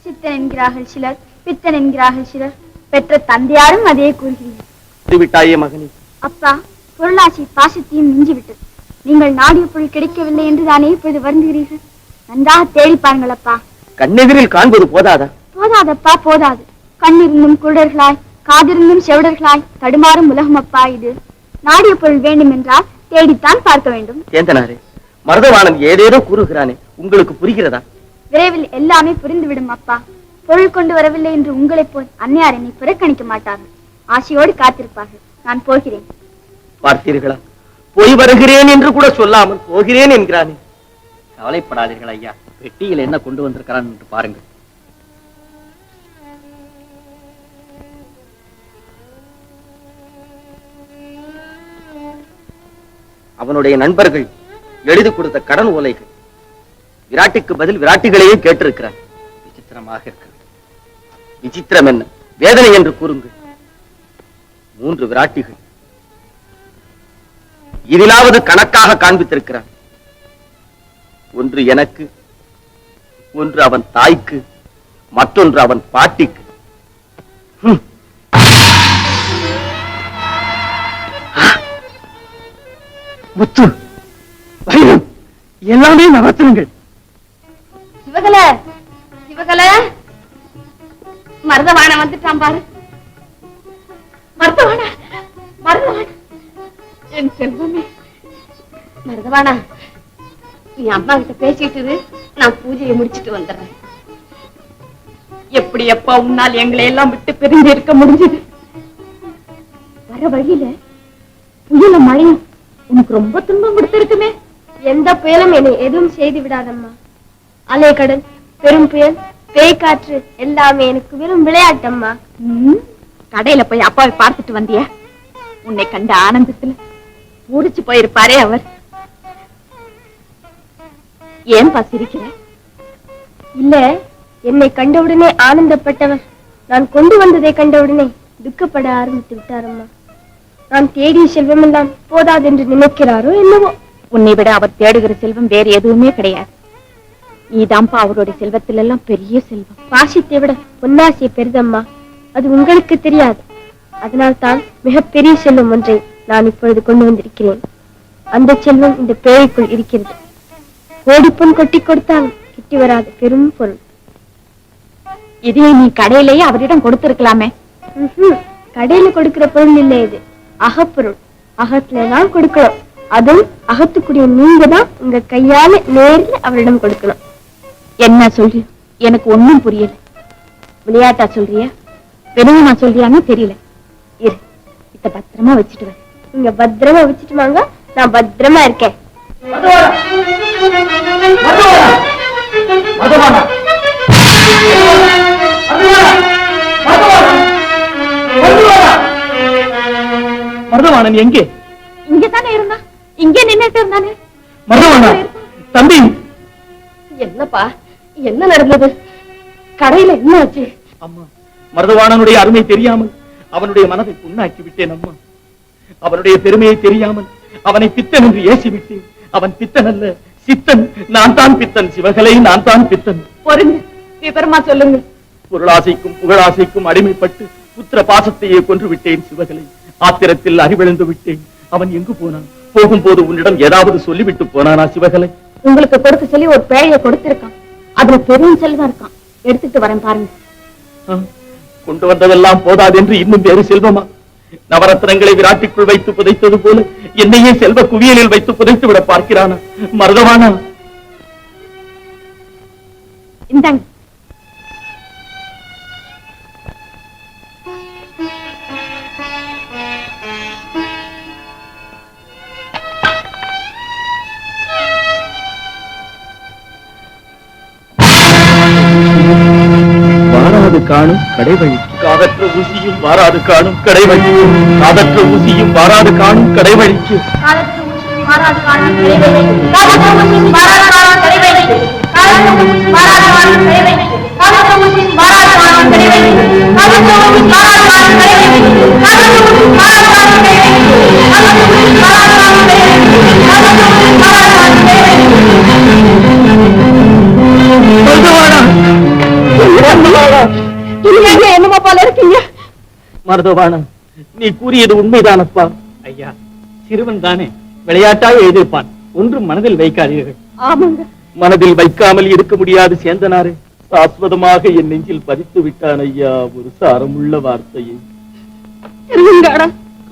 சித்தன் என்கிறார்கள் சிலர், பித்தன் என்கிறார்கள் சிலர். பெற்ற தந்தையாரும் அதே கூறுகிறீர்கள். விட்டாயே மகனே. அப்பா, பொருளாசி பாசத்தையும் மிஞ்சி விட்டது. நீங்கள் நாடிய பொருள் கிடைக்கவில்லை என்று தானே இப்போது வருந்துகிறீர்கள். நன்றாக தேடி பாருங்கள் அப்பா. கண்ணெதிரில் காண்பது போதாதா? போதாதப்பா, போதாது. கண்ணிருந்தும் குருடர்களாய், காதிருந்தும் செவிடர்களாய் தடுமாறும் உலகம் அப்பா இது. நாடிய பொருள் வேண்டும் என்றால் தேடித்தான் பார்க்க வேண்டும். சேந்தனாரே, மருதவாணன் ஏதேதோ கூறுகிறானே, உங்களுக்கு புரிகிறதா? விரைவில் எல்லாமே புரிந்துவிடும் அப்பா. பொருள் கொண்டு வரவில்லை என்று உங்களை போல் அன்னையார் என்னை புறக்கணிக்க மாட்டார்கள். ஆசையோடு காத்திருப்பார்கள். நான் போகிறேன். பார்த்தீர்களா, போய் வருகிறேன் என்று கூட சொல்லாமல் போகிறேன் என்கிறானே. கவலைப்படாதீர்கள் ஐயா, பெட்டியில் என்ன கொண்டு வந்திருக்கிறான் என்று பாருங்கள். அவனுடைய நண்பர்கள் எழுதி கொடுத்த கடன் ஓலைகள். விராட்டிக்கு பதில் விராட்டிகளையே கேட்டிருக்கிறார். விசித்திரமாக இருக்கிறது. விசித்திரம் என்ன, வேதனை என்று கூறுங்கள். 3 விராட்டிகள். இதிலாவது கணக்காக காண்பித்திருக்கிறார். ஒன்று எனக்கு, ஒன்று அவன் தாய்க்கு, மற்றொன்று அவன் பாட்டிக்கு. முத்து, வைரம், எல்லாமே நவத்திரங்கள். சிவகலை வந்துட்டான் பாரு. மருதவானா, மருதவானா, என் செல்வமே. மருதவானா, நீ அம்மா கிட்ட பேசிட்டு இரு, நான் பூஜையை முடிச்சிட்டு வந்துடுறேன். எப்படி அப்பா உன்னால் எங்களை எல்லாம் விட்டு பிரிஞ்சு இருக்க முடிஞ்சது? வர வழியில புயல மழையும் உனக்கு ரொம்ப துன்பம் கொடுத்திருக்குமே. எந்த புயலும் என்னை எதுவும் செய்து விடாதம்மா. அலைக்கடல், பெரும் புயல், பேய்காற்று எல்லாமே எனக்கு வெறும் விளையாட்டம்மா. கடையில போய் அப்பாவை பார்த்துட்டு வந்தியா? உன்னை கண்ட ஆனந்தத்துல பூரிச்சு போயிருப்பாரே அவர். ஏன் சிரிக்கிற? இல்ல, என்னை கண்டவுடனே ஆனந்தப்பட்டவர் நான் கொண்டு வந்ததை கண்டவுடனே துக்கப்பட ஆரம்பித்து விட்டாரம்மா. நான் தேடிய செல்வம் எல்லாம் போதாதென்று நினைக்கிறாரோ என்னவோ. உன்னை விட அவர் தேடுகிற செல்வம் வேறு எதுவுமே கிடையாது. நீதான்ப்பா அவருடைய செல்வத்திலெல்லாம் பெரிய செல்வம். பாசித்தை விட பொன்னாசிய பெரிதம்மா, அது உங்களுக்கு தெரியாது. அதனால் தான் மிகப்பெரிய செல்வம் ஒன்றை நான் இப்பொழுது கொண்டு வந்திருக்கிறேன். அந்த செல்வம் இந்த பேழைக்குள் இருக்கிறது. கோடிப்பொன் கொட்டி கொடுத்தால் கிட்டி வராது பெரும் பொருள். இதை நீ கடையிலேயே அவரிடம் கொடுத்திருக்கலாமே. கடையில கொடுக்கிற பொருள் இல்லை, இது அகப்பொருள். அகத்துல தான் கொடுக்கணும். அதுவும் அகத்துக்குரிய நீங்க தான் உங்க கையால நேர்ல அவரிடம் கொடுக்கணும். என்ன சொல்ற? எனக்கு ஒண்ணும் புரியல. விளையாட்டா சொல்றியா, வெறுமா சொல்றியான்னு தெரியல. இரு, இத பத்திரமா வச்சுட்டு வர. நீங்க பத்திரமா வச்சுட்டு வாங்க, நான் பத்திரமா இருக்கேன். மருதவாணன் எங்கே? இங்கதானே இருந்தா, இங்கே நின்னுட்டு இருந்தானே. மருதவாணா, தம்பி. என்னப்பா, என்ன நடந்தது? கடையில என்ன ஆச்சு? அம்மா, மருதவாணனுடைய அருமை தெரியாமல் அவனுடைய மனதை புண்ணாக்கி விட்டேன் அம்மா. அவனுடைய பெருமையை தெரியாமல் அவனை பித்தன் என்று ஏசி விட்டேன். அவன் பித்தன் அல்ல, சித்தன். நான் தான் பித்தன், சிவகலை, நான் தான் பித்தன். பொறுங்க, விவரமா சொல்லுங்க. பொருளாசைக்கும் புகழாசைக்கும் அடிமைப்பட்டு புத்திர பாசத்தையே கொன்று விட்டேன் சிவகலை. ஆத்திரத்தில் அறிவிழந்து விட்டேன். அவன் எங்கு போனான்? போகும்போது உன்னிடம் ஏதாவது சொல்லிவிட்டு போனானா சிவகலை? உங்களுக்கு கொடுக்க சொல்லி ஒரு பேழையை கொடுத்திருக்கான். அதுல பெரும் செல்வம் இருக்கான். எடுத்துட்டு வரேன் பாருங்க. கொண்டு வந்ததெல்லாம் போதாது என்று இன்னும் வேறு செல்வமா? நவரத்னங்களை விராட்டிக்குள் வைத்து புதைத்தது போல என்னையே செல்வ குவியலில் வைத்து புதைத்து விட பார்க்கிறானா மருதவானா? இந்தாங்க. வாராது காணும் கடைவழி, காதற்ற ஊசியும் வாராது காணும் கடைவழிக்கு, காதற்ற ஊசியும் வாராது காணும் கடைவழிக்கு. என்னமா போல இருக்கீங்க? மருதவாணா, நீ கூறியது உண்மைதானப்பா? ஐயா, சிறுவன் தானே, விளையாட்டாக எழுதியிருப்பான். ஒன்றும் மனதில் வைக்காதீர்கள். ஆமாங்க. மனதில் வைக்காமல் இருக்க முடியாது சேந்தனாரே. சாஸ்வதமாக என் நெஞ்சில் பதித்து விட்டான் ஐயா ஒரு சாரமுள்ள வார்த்தையை.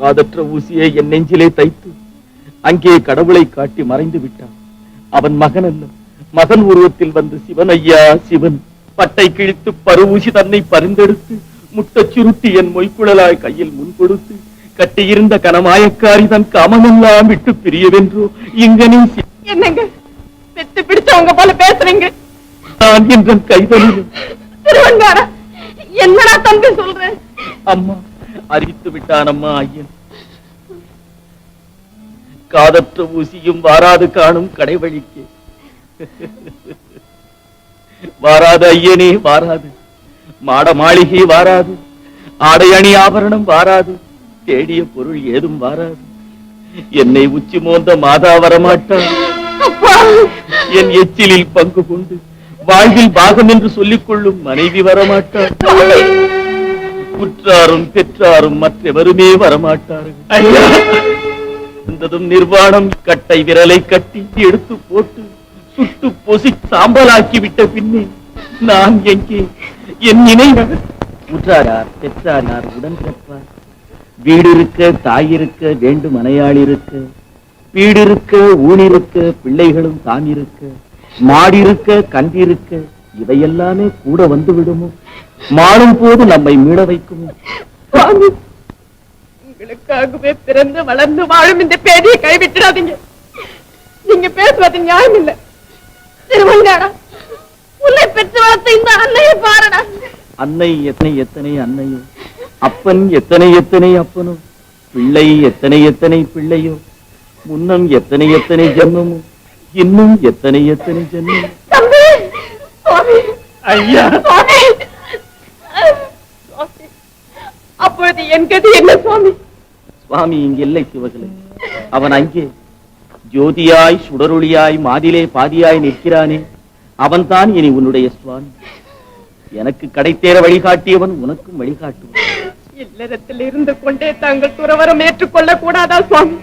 காதற்ற ஊசியை என் நெஞ்சிலே தைத்து அங்கே கடவுளை காட்டி மறைந்து விட்டான். அவன் மகன் அல்ல, மகன் உருவத்தில் வந்து சிவன் ஐயா சிவன். பட்டை கிழித்து பருவூசி தன்னை பரிந்தெடுத்து முட்டச் சுருட்டி என் மொய்க்குழலாய் கையில் முன் கொடுத்து கட்டியிருந்த கனமாயக்காரி தன் காமமெல்லாம் விட்டு பிரியவென்றோ இங்கனே. என்னங்க பெத்து பிடிச்சவங்க போல பேசுறீங்க? நான் என்ற கைதலில் திருவங்காரா, என்னடா தம்பி சொல்றேன்? அம்மா, அறிவித்து விட்டான் அம்மா ஐயன். காதற்ற ஊசியும் வாராது காணும் கடைவழிக்கு. வாராது ஐயனே, வாராது. மாட மாளிகை வாராது, ஆடை அணி ஆபரணம் வாராது, தேடிய பொருள் ஏதும் வாராது. என்னை உச்சி மோந்த மாதா வரமாட்டான். என் எச்சிலில் பங்கு கொண்டு வாழ்வில் பாகம் என்று சொல்லிக் கொள்ளும் மனைவி வரமாட்டார். உற்றாரும் பெற்றாரும் மற்றவருமே வரமாட்டார்கள். இருந்ததும் நிர்வாணம். கட்டை விரலை கட்டி எடுத்து போட்டு சுட்டு பொசி சாம்பலாக்கி விட்ட பின்னே நான் எங்கே? என் நினைவு உற்றார் பெற்றார் உடன் பிறப்பார். வீடு இருக்க தாய் இருக்க வேண்டும் மனையாள் இருக்க, வீடு இருக்க ஊனிருக்க பிள்ளைகளும் தான் இருக்க, மாடிருக்க கண்டிருக்க இவையெல்லாமே கூட வந்து விடுமோ? மாறும் போது நம்மை மீள வைக்குமோ? உங்களுக்காகவே பிறந்து வளர்ந்து வாழும் இந்த பேதியை கைவிட்டுடாதீங்க. நீங்க பேசுவது நியாயம் இல்லை. திருவங்காடா, உன்னை பெற்று வளர்த்த இந்த அன்னையை பாருடா. அன்னை எத்தனை எத்தனை அன்னையோ, அப்பன் எத்தனை எத்தனை அப்பனோ, பிள்ளை எத்தனை எத்தனை பிள்ளையோ, முன்னம் எத்தனை எத்தனை ஜென்மமோ, இன்னும் எத்தனை எத்தனை ஜென்மமோ. தம்பி, சுவாமி, ஐயா, சுவாமி. அப்பொழுது என் கதி என்ன சுவாமி? சுவாமி இங்கு இல்லை சிவகலை. அவன் அங்கே ஜோதியாய் சுடரொளியாய் மாதிலே பாதியாய் நிற்கிறானே, அவன்தான் இனி உன்னுடைய சுவாமி. எனக்கு கடைத்தேற வழிகாட்டியவன் உனக்கும் வழிகாட்டுவான். இல்லறத்தில் இருந்து கொண்டே தாங்கள் துறவரம் ஏற்றுக்கொள்ள கூடாதா சுவாமி?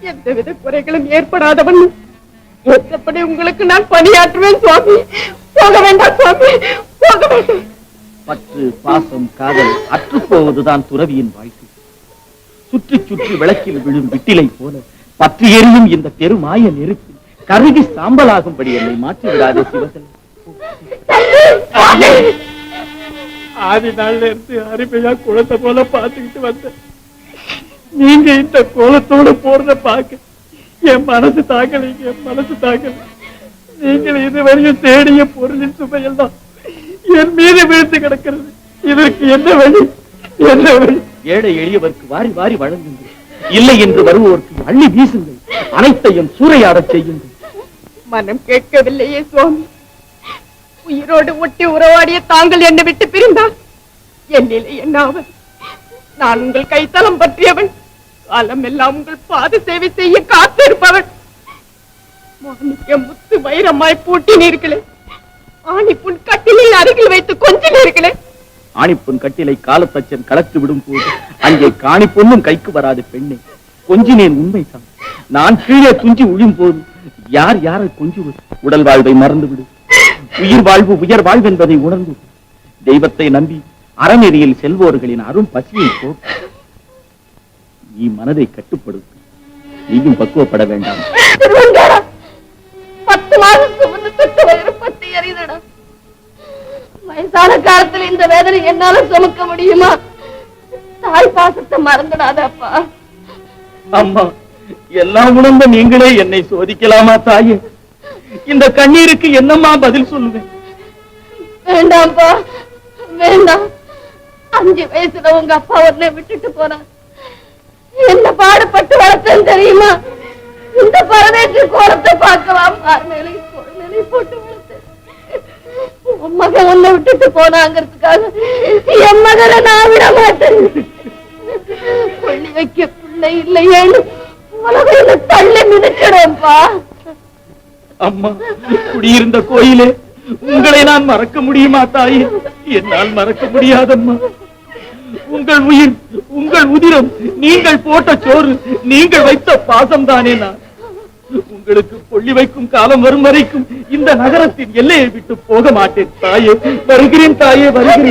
எந்தவித குறைகளும் ஏற்படாதவன் ஏற்றபடி உங்களுக்கு நான் பணியாற்றுவேன் சுவாமி. போக வேண்டாம் சுவாமி, போக வேண்டாம். பற்று பாசம் காதல் அற்று போவதுதான் துறவியின் வாழ்க்கை. சுற்றி சுற்றி விளக்கில் விழும் விட்டிலை போல பற்றி எரியும் இந்த பெருமாய நெருப்பில் கருகி சாம்பலாகும்படி என்னை மாற்றி விடாதே சிவகலை. ஆதி நாள்ல இருந்து அருமையா குளத்தை போல பாத்துக்கிட்டு வந்த நீங்க இந்த கோலத்தோட போறத பாக்க என் மனசு தாக்கலைங்க, என் மனசு தாக்கல. நீங்கள் இதுவரையும் தேடிய பொருளின் சுமையெல்லாம் என் மீது விழுந்து கிடக்கிறது. இதற்கு என்ன வழி, என்ன வழி? ஏழை எளியவர்க்கு வாரி வாரி வழங்குங்கள், இல்லை என்று வருவோருக்கு அள்ளி வீசுங்கள், அனைத்தையும் சூறையாடச் செய்யுங்கள். மனம் கேட்கவில்லையே சுவாமி. உயிரோடு ஒட்டி உறவாடிய தாங்கள் என்னை விட்டு பிரிந்தால் என் நிலை என்னாவது? நான் உங்கள் கைத்தலம் பற்றியவன், காலம் எல்லாம் உங்கள் பாத சேவை செய்ய காத்திருப்பவன். மாணிக்க முத்து வைரமாய் பூட்டினீர்களே, ஆணிப்புண் கட்டிலில் அருகில் வைத்து கொஞ்சினீர்களே. ஆணிப்பொன் கட்டிலை காலத்தச்சன் கலத்து விடும் போது அங்கே காணி பொண்ணும் கைக்கு வராது பெண்ணை கொஞ்சினேன். உண்மைதான், நான் கீழே துஞ்சி உழும் போது யார் யாரை கொஞ்சுவது? உடல் வாழ்வை மறந்துவிடு, உயிர் வாழ்வு உயர் வாழ்வு என்பதை உணர்ந்து தெய்வத்தை நம்பி அறநெறியில் செல்வோர்களின் அரும் பசியை போக்கு. நீ மனதை கட்டுப்படுத்து, நீயும் பக்குவப்பட வேண்டாம். 10 மாதம் சுமந்து தொட்டு வயிறு பத்தி எறிதடா. வயசான காலத்துல இந்த வேதனை என்னால சுமக்க முடியுமா? தாய் பாசத்தை மறந்துடாதப்பா. அம்மா, எல்லாம் உணர்ந்த நீங்களே என்னை சோதிக்கலாமா தாயே? இந்த கண்ணீருக்கு என்னம்மா பதில் சொல்லுவேன்? வேண்டாம்ப்பா, வேண்டாம். 5 வயசுல உங்க அப்பா உன்னை விட்டுட்டு போனார். என்ன பாடுபட்டு வளர்த்தேன் தெரியுமா? இந்த பரதேசி கோலத்தை பார்க்கலாம் பார்மேலை கோலமேலை போட்டு வளர்த்தேன். உன் மகன் உன்னை விட்டுட்டு போனாங்கிறதுக்காக என் மகனை நான் விட மாட்டேன். கொள்ளி வைக்க பிள்ளை இல்லையேன்னு உலகையில தள்ளி மிதிச்சிடும்பா. அம்மா, குடியிருந்த கோயிலே உங்களை நான் மறக்க முடியுமா தாயே? என்னால் மறக்க முடியாதம்மா. உங்கள் உயிர், உங்கள் உதிரம், நீங்கள் போட்ட சோறு, நீங்கள் வைத்த பாசம் தானே நான். உங்களுக்கு கொள்ளி வைக்கும் காலம் வரும் வரைக்கும் இந்த நகரத்தின் எல்லையை விட்டு போக மாட்டேன் தாயே. வருகிறேன் தாயே, வருகிறேன்.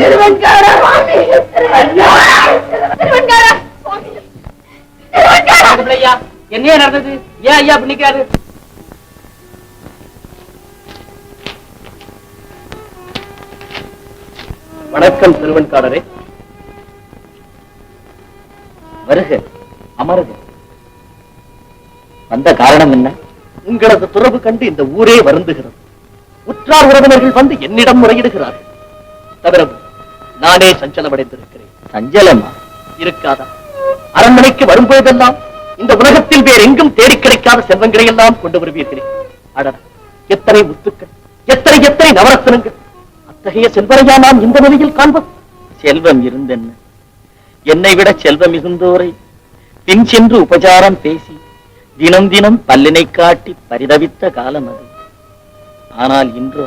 என்ன நடந்தது? ஏன் ஐயா அப்படி நிக்கிறாரு? வணக்கம் திருவெண்காடரே. வருக, அமருக. வந்த காரணம் என்ன? உங்களது துறவு கண்டு இந்த ஊரே வருந்துகிறது. உற்றார் உறவினர்கள் வந்து என்னிடம் முறையிடுகிறார்கள். தவிர நானே சஞ்சலமடைந்திருக்கிறேன். சஞ்சலமா இருக்காதா? அரண்மனைக்கு வரும்போதெல்லாம் இந்த உலகத்தில் வேறு எங்கும் தேடி கிடைக்காத செல்வங்களை எல்லாம் கொண்டு வருவீர்களே. அடடா, எத்தனை முத்துக்கள், எத்தனை எத்தனை நவரத்னங்கள்! அத்தகைய செல்வரையா நாம் இந்த நிலையில் காண்போம்? செல்வம் இருந்தென்ன? என்னை விட செல்வம் மிகுந்தோரை பின் சென்று உபசாரம் பேசி தினம் தினம் பல்லினை காட்டி பரிதவித்த காலம் அது. ஆனால் இன்றோ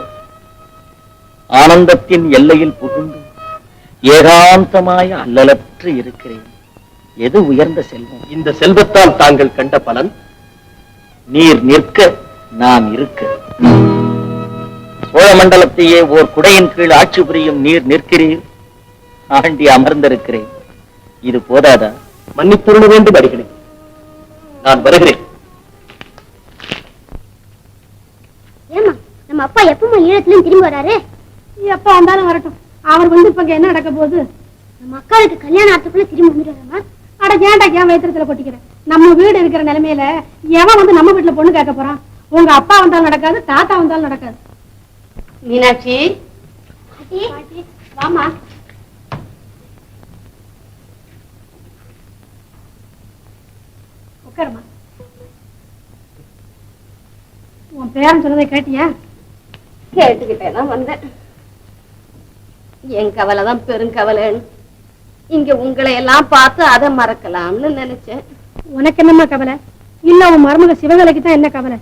ஆனந்தத்தின் எல்லையில் புகுந்து ஏகாந்தமாய அல்லலற்று இருக்கிறேன். எது உயர்ந்த செல்வம்? இந்த செல்வத்தால் தாங்கள் கண்ட பலன்? நீர் நிற்க நாம் இருக்க. சோழ மண்டலத்தையே ஓர் குடையின் கீழ் ஆட்சி புரியும் நீர் நிற்கிறீர். ஆண்டி அமர்ந்திருக்கிறேன். இது போதாதா? மன்னித்துள்ள வேண்டும் அடிகளே. நான் வருகிறேன். ஏமா நம்ம அப்பா எப்பமா ஈழத்திலும் திரும்பி வராரு? எப்ப வந்தாலும் வரட்டும். அவர் வந்து இப்ப என்ன நடக்க போகுது? நம்ம அக்காவுக்கு கல்யாணம் ஆத்துக்குள்ள திரும்பி வந்துடுறாமா? அட ஏன்டா ஏன் வயிற்றுல கொட்டிக்கிறேன்? நம்ம வீடு இருக்கிற நிலைமையில எவன் வந்து நம்ம வீட்டுல பொண்ணு கேட்க போறான்? உங்க அப்பா வந்தாலும் நடக்காது, தாத்தா வந்தாலும் நடக்காது. மீனாட்சி, வாமா. உட்காருமா. உன் பேரன் சொன்னதை கேட்டியா? கேட்டுக்கிட்டே தான் வந்தேன். என் கவலைதான் பெருங்கவலைன்னு. இங்க உங்களை எல்லாம் பார்த்து அதை மறக்கலாம்னு நினைச்சேன். உனக்கு என்னம்மா கவலை? இல்ல உன் மருமக சிவகலைக்கு தான் என்ன கவலை?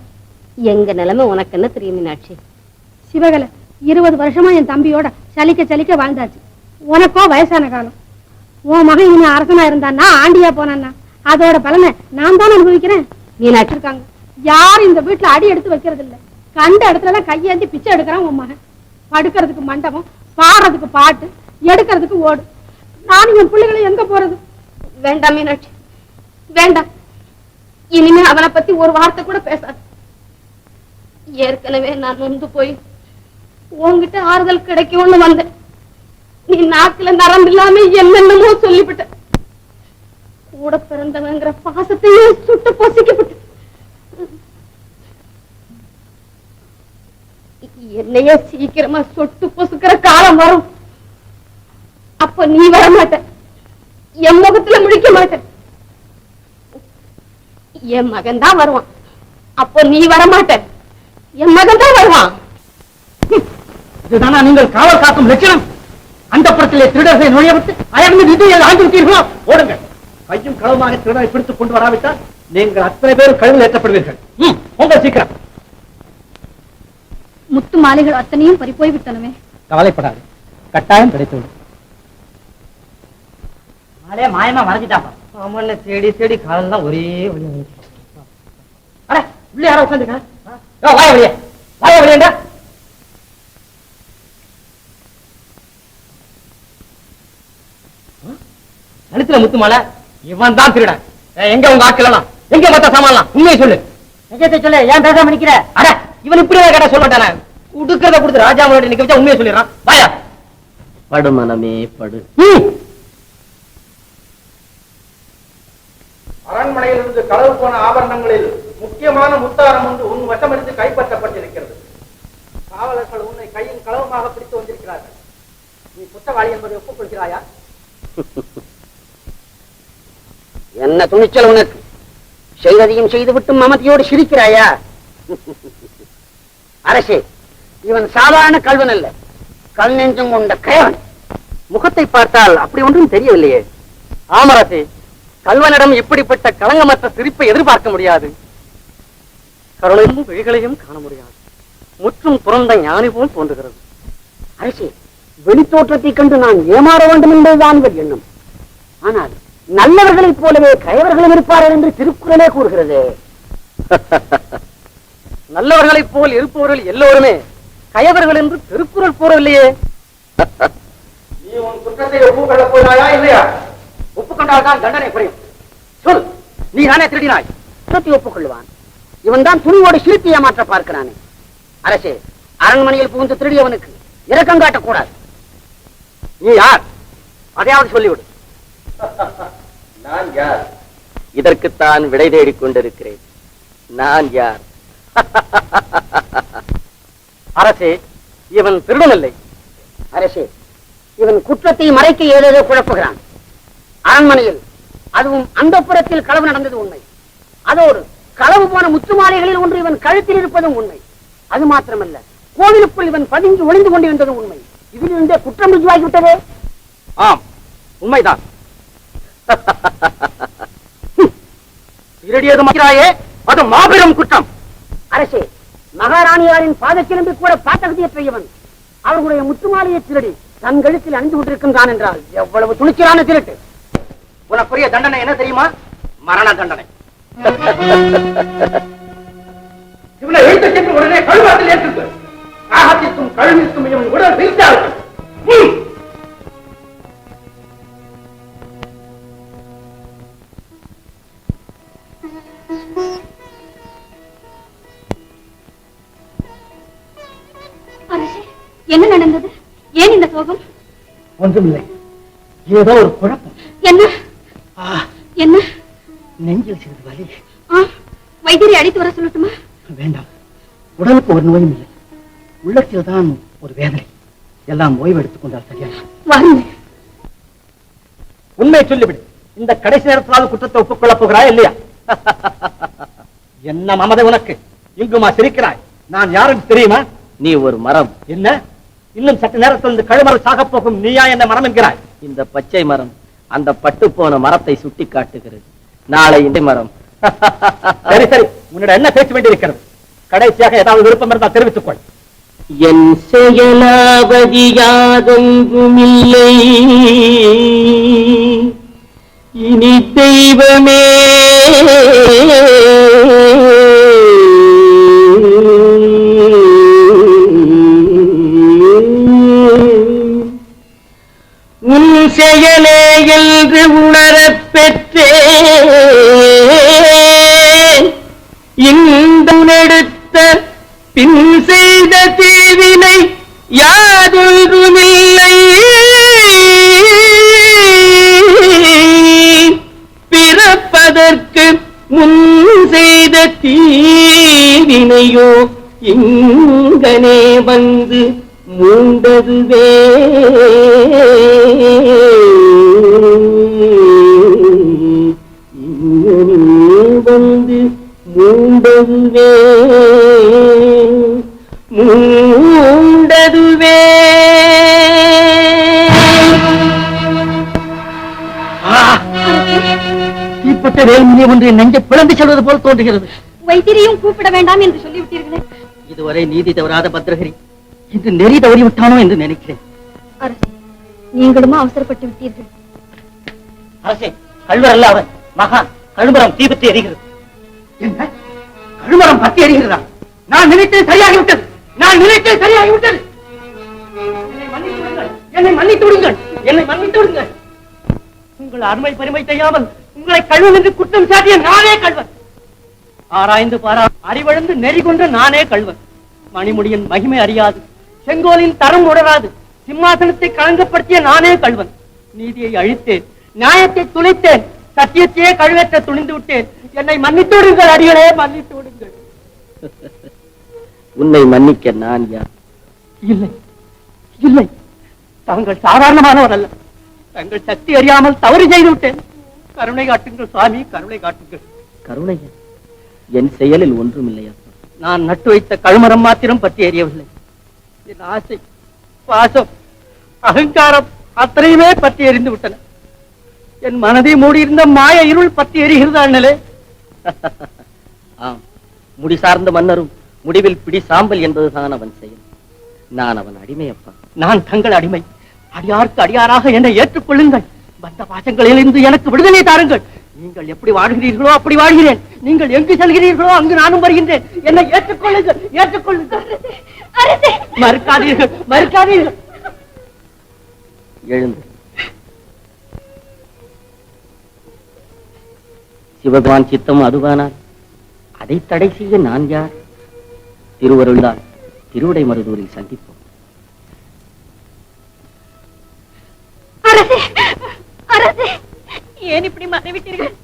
எங்க நிலைமை உனக்கு என்ன தெரியும் மீனாட்சி? சிவகலை 20 வருஷமா என் தம்பியோட சலிக்க சலிக்க வாழ்ந்தாச்சு. உனக்கோ வயசான காலம். உன் மகன் இனி அரசனா இருந்தான்னா, ஆண்டியா போனான்னா அதோட பலனை நான் தான் அனுபவிக்கிறேன். மீனாட்சி இருக்காங்க யாரும் இந்த வீட்டுல அடி எடுத்து வைக்கிறது இல்ல. கண்ட இடத்துல எல்லாம் கையேந்தி பிச்சை எடுக்கிறான் உன் மகன். படுக்கிறதுக்கு மண்டபம், பாடுறதுக்கு பாட்டு, எடுக்கிறதுக்கு ஓடு. நானும் என் பிள்ளைகளை எங்க போறது? வேண்டாம் மீனாட்சி, வேண்டாம். இனிமே அவனை பத்தி ஒரு வார்த்தை கூட பேசாது. ஏற்கனவே நான் நொந்து போய் உன்கிட்ட ஆறுதல் கிடைக்கும்னு வந்தேன். நீ நாக்குல நரம்பு இல்லாம என்னென்னமோ சொல்லிவிட்ட. கூட பிறந்தவங்கிற பாசத்தையே சுட்டு பொசிக்கப்பட்டு என்னையே சீக்கிரமா சொட்டு பொசுக்கிற காலம் வரும். அப்ப நீ வர மாட்ட, என் முகத்துல முழிக்க மாட்ட. என் மகன் தான் வருவான். அப்போ நீ வர மாட்ட, என் மகன் தான் வருவான். இதுதானா நீங்கள் காவல் காக்கும் லட்சணம்? அந்த புறத்திலே திருடர்களை நுழைய விட்டு அயர்ந்து நிதியை ஆண்டு விட்டீர்களோ? ஓடுங்க. கையும் களவுமாக திருடரை பிடித்துக் கொண்டு வராவிட்டால் நீங்கள் அத்தனை பேரும் கழுவில் ஏற்றப்படுவீர்கள். உங்கள் சீக்கிரம். முத்து மாலைகள் அத்தனையும் பறி போய் விட்டனவே. கவலைப்படாது, கட்டாயம் கிடைத்துவிடும். மாலையே மாயமா மறைஞ்சிட்டாப்பா. ஆமாண்ண, தேடி தேடி காலெல்லாம் ஒரே வழி. அட உள்ளே யாரோ உட்காந்துருக்கா? வாய வழியா, வாய வழியாண்டா. நடுத்துல முத்து மாலை, இவன் தான் திருடன். எங்க உங்க ஆட்கள் எங்க மொத்த சாமான்லாம்? உண்மையை சொல்லு. நிஜத்தை சொல்லு. ஏன் பேசாம நிக்கிற? அட இவன் இப்படி கேட்டா சொல்ல மாட்டானே. உடுக்கிறத கொடுத்து ராஜா முன்னாடி நிக்க வச்சா உண்மையை சொல்லிடுறான். வாயா. படு மனமே படு. அரண்மனையிலிருந்து களவு போன ஆபரணங்களில் முக்கியமான முத்தாரம் ஒன்று உன் வசமிருந்து கைப்பற்றப்பட்டிருக்கிறது. காவலர்கள் உன்னை கையின் களவுமாக பிடித்து வந்திருக்கிறார்கள். நீ குற்றவாளி என்பதை ஒப்புக்கொள்கிறாயா? என்ன துணிச்சல் உனக்கு? செய்ததையும் செய்துவிட்டு மமதியோடு சிரிக்கிறாயா? அரசே, இவன் சாதாரண கல்வன் அல்ல, கல் நெஞ்சம் கொண்ட கயவன். முகத்தை பார்த்தால் அப்படி ஒன்றும் தெரியவில்லையே. ஆமரசே, கல்வனிடம் இப்படிப்பட்ட களங்கமற்ற சிரிப்பை எதிர்பார்க்க முடியாது. கருணையும் விழிகளையும் காண முடியாது. முற்றும் துறந்த ஞானி போல் தோன்றுகிறது. அரசே, வெளித்தோற்றத்தை கண்டு நான் ஏமாற வேண்டும் என்பதுதான் இவர் எண்ணம். ஆனால் நல்லவர்களைப் போலவே கயவர்களும் இருப்பார்கள் என்று திருக்குறளே கூறுகிறது. நல்லவர்களைப் போல் இருப்பவர்கள் எல்லோருமே கயவர்கள் என்று திருக்குறள் கூறவில்லையே. நீ உன் குற்றத்தை ஒப்புக்கொள்ளப் போகிறாயா இல்லையா? ஒப்புக்கொண்டால்தான் தண்டனை குறையும். சொல், நீ தானே திருடினாய்? குற்றத்தை ஒப்புக்கொள்வான். இவன் தான் துணியோடு சிரித்து ஏமாற்ற பார்க்கிறானே. அரசே, அரண்மனையில் புகுந்து திருடியவனுக்கு இரக்கம் காட்டக்கூடாது. நீ யார்? அதையாவது சொல்லிவிடு. நான் யார்? இதற்குத்தான் விடை தேடிக் கொண்டிருக்கிறேன். நான் யார்? அரசே, இவன் திருடனில்லை. அரசே, இவன் குற்றத்தை மறைக்க ஏதேதோ குழப்புகிறான். அரண்மனையில், அதுவும் அந்த புறத்தில் களவு நடந்தது உண்மை. அதோடு களவு போன முத்து மாலைகளில் ஒன்று இவன் கழுத்தில் இருப்பதும் உண்மை. அது மாத்திரமல்ல, கோவிலுக்குள் இவன் பதுங்கி ஒளிந்து கொண்டிருந்ததும் உண்மை. இதிலிருந்தே குற்றம் ருஜுவாகிவிட்டதே. ஆம், உண்மைதான். திருடியது மக்கிறாயே, அது மாபெரும் குற்றம். அரசே, மகாராணியாரின் பாதக்கிழம்பு கூட பாத்தகதியற்ற இவன் அவர்களுடைய முத்துமாலையை திருடி தன் கழுத்தில் அணிந்து கொண்டிருக்கின்றான் என்றால் எவ்வளவு துணிச்சலான திருட்டு! உனக்குரிய தண்டனை என்ன தெரியுமா? மரண தண்டனை. இவனை எழுத்து சென்று உடனே கழுவாத்தில் ஏற்றுக்கு. காகத்திற்கும் கழுவிற்கும் இவன் உடல் பிரித்தார்கள். என்ன நடந்தது? ஏன் இந்த சோகம்? ஒன்றுமில்லை, ஏதோ ஒரு குழப்பம். என்ன என்ன? நெஞ்சில் சிறிது வலி. வைத்தியரை அழைத்து வர சொல்லட்டுமா? வேண்டாம், உடலுக்கு ஒரு நோயும் இல்லை, உள்ளத்தில் தான் ஒரு வேதனை. எல்லாம் ஓய்வு எடுத்துக் கொண்டால் சரியா? வாருங்க. உண்மையை சொல்லிவிடு. இந்த கடைசி நேரத்திலாவது குற்றத்தை ஒப்புக்கொள்ளப் போகிறாய் இல்லையா? என்ன மமதை உனக்கு? இங்குமா சிரிக்கிறாய்? நான் யாருன்னு தெரியுமா? நீ ஒரு மரம். என்ன, இன்னும் சற்று நேரத்தில் இந்த கழுமரம் சாகப் போகும் நீயா என்ன மரம் என்கிறாய்? இந்த பச்சை மரம் அந்த பட்டு போன மரத்தை சுட்டி காட்டுகிறது. நாளை இந்த மரம். சரி சரி, உன்னிடம் என்ன பேச வேண்டியிருக்கிறது? கடைசியாக ஏதாவது விருப்பம் இருந்தால் தெரிவித்துக் கொள். என் செயலாவதி யாதொன்றுமில்லை, இனி தெய்வமே உன் செயலே என்று உணரப் பெற்றேன். இந்த உணெடுத்த பின் செய்த தீவினை யாதொன்றுமில்லை, பிறப்பதற்கு முன் செய்த தீவினையோ இங்கனே வந்து மூண்டதுவே. இங்கனே வந்து மூண்டதுவே, மூண்டதுவே. தீப்பட்ட வேல்முனை ஒன்று என் நெஞ்சை பிளந்து செல்வது போல் தோன்றுகிறது. வைத்தியரையும் கூப்பிட வேண்டாம் என்று சொல்லிவிட்டீர்களே. இதுவரை நீதி தவறாத பத்ரகிரி இன்று நெறி தவறி விட்டானோ என்று நினைக்கிறேன். அரசே, நீங்களுமா அவசரப்பட்டு விட்டீர்கள். அரசே, கல்வர் அல்ல அவன், மகான். கழுமரம் தீபத்தை எரிகிறது. என்ன, கழுமரம் பத்தி எரிகிறதா? நான் நினைத்தது சரியாகிவிட்டது, நான் நினைத்தது சரியாகிவிட்டது. என்னை மன்னித்து விடுங்கள், என்னை மன்னித்து விடுங்கள். உங்கள் அருமை பெருமை தெரியாமல் உங்களை கழுவன் என்று குற்றம் சாட்டிய நானே கல்வன். ஆராய்ந்து பாரா அறிவழந்து நெறி கொன்ற நானே கல்வன். மணிமுடியின் மகிமை அறியாது, செங்கோலின் தரம் உணராது, சிம்மாசனத்தை களங்கப்படுத்திய நானே கல்வன். நீதியை அழித்தேன், நியாயத்தை துளைத்தேன், சத்தியத்தையே கழுவேற்ற துணிந்து விட்டேன். என்னை மன்னித்து விடுங்கள் அடிகளே, மன்னித்து விடுங்கள். உன்னை மன்னிக்க நான் யார்? இல்லை இல்லை, தாங்கள் சாதாரணமானவர் அல்ல. தங்கள் சக்தி அறியாமல் தவறு செய்து விட்டேன். கருணை காட்டுங்கள் சுவாமி, கருணை காட்டுங்கள். கருணை என் செயலில் ஒன்றுமில்லையா? நான் நட்டு வைத்த கழுமரம் மாத்திரம் பற்றி எறியவில்லை. என் ஆசை, பாசம், அகங்காரம் அத்தனையுமே பற்றி எரிந்து விட்டன. என் மனதை மூடியிருந்த மாய இருள் பற்றி எரிகிறது அண்ணலே. ஆம், முடி சார்ந்த மன்னரும் முடிவில் பிடி சாம்பல் என்பதுதான் அவன் செயல். நான் அவன் அடிமையப்பா. நான் தங்கள் அடிமை. அடியாருக்கு அடியாராக என்னை ஏற்றுக்கொள்ளுங்கள். பந்த பாசங்களிலிருந்து எனக்கு விடுதலை தாருங்கள். நீங்கள் எப்படி வாழ்கிறீர்களோ அப்படி வாழ்கிறேன். நீங்கள் எங்கு செல்கிறீர்களோ அங்கு நானும் வருகின்றேன். என்னை ஏற்றுக்கொள்ளுங்கள், ஏற்றுக்கொள்ளுங்கள். மறுக்காதீர்கள், மறுக்காதீர்கள். எழுந்து. சிவபெருமான் சித்தம் அதுவானால் அதை தடை செய்ய நான் யார்? திருவருள்தான் திருவிடை மருதூரில் சந்திப்போம். அரசே, அரசே, ஏன் இப்படி மறைவிட்டீர்கள்?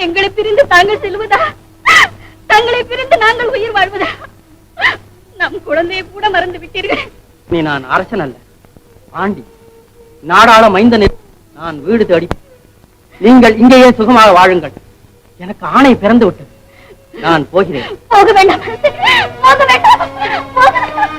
எங்களை பிரிந்து தாங்கள் செல்வதா? தங்களை பிரிந்து நாங்கள் உயிர் வாழ்வதா? நம் குழந்தையை கூட மறந்து விட்டீர்கள். நீ நான் அரசன் அல்ல, ஆண்டி, நாடாள மைந்தன். நான் வீடு தேடி, நீங்கள் இங்கேயே சுகமாக வாழுங்கள். எனக்கு ஆணை பிறந்து விட்டது, நான் போகிறேன். போக வேண்டாம், போக வேண்டாம், போக வேண்டாம்.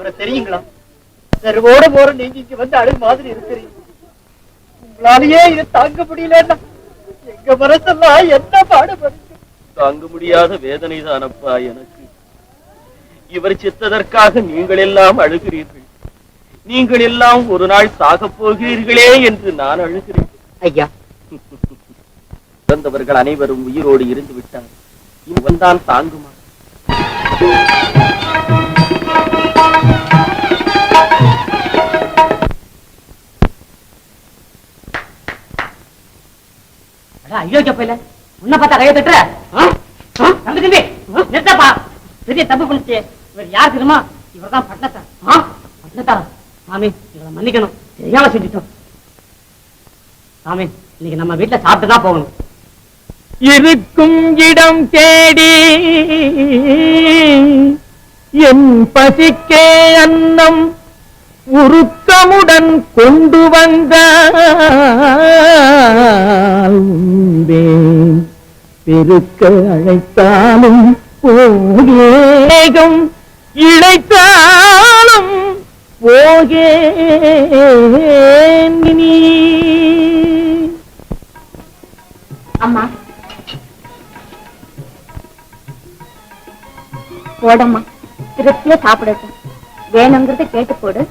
அவரை தெரியுங்களா? தெருவோட போற நீங்க இங்க வந்து அழு மாதிரி இருக்கிறீங்க. உங்களாலேயே இதை தாங்க முடியலன்னா எங்க மனசெல்லாம் என்ன பாடுபடுது? தாங்க முடியாத வேதனை தானப்பா எனக்கு. இவர் செத்ததற்காக நீங்கள் எல்லாம் அழுகிறீர்கள். நீங்கள் எல்லாம் ஒரு நாள் சாகப் போகிறீர்களே என்று நான் அழுகிறேன். ஐயா, பிறந்தவர்கள் அனைவரும் உயிரோடு இருந்து விட்டார். இவன் தான் தாங்குமா? ஐயோ போயில உன்ன பார்த்தா கைய தட்டுற தம்பி நிறுத்தப்பா. பெரிய தப்பு பண்ணிச்சு. இவர் யார் தெரியுமா? இவர் தான் பட்டணத்தார். பட்டணத்தாரா? சாமி இவரை மன்னிக்கணும், தெரியாம செஞ்சுட்டோம். சாமி இன்னைக்கு நம்ம வீட்டுல சாப்பிட்டுதான் போகணும். இருக்கும் இடம் தேடி என் பசிக்கே அன்னம் உருக்கமுடன் கொண்டு வந்தால் உண்டேன். பெருக்க அழைத்தாலும் போகேகம், இழைத்தாலும் போகேன். நீ அம்மா போடம்மா, திருப்தியா சாப்பிடட்டும். வேணுங்கிறத கேட்டு போடு.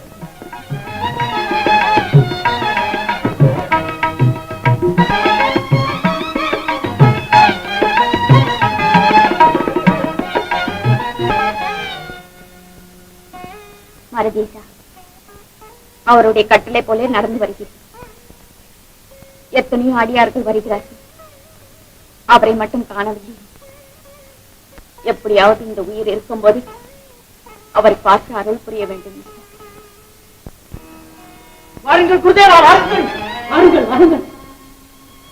மரதீசா அவருடைய கட்டளை போல நடந்து வருகிறது. எத்தனையோ அடியார்கள் வருகிறார்கள், அவரை மட்டும் காணவில்லை. எப்படியாவது இந்த உயிர் இருக்கும்போது அவரை பார்த்து அருள் புரிய வேண்டும். வாருங்கள் குருதேவா, வாருங்கள் வாருங்கள் வாருங்கள்.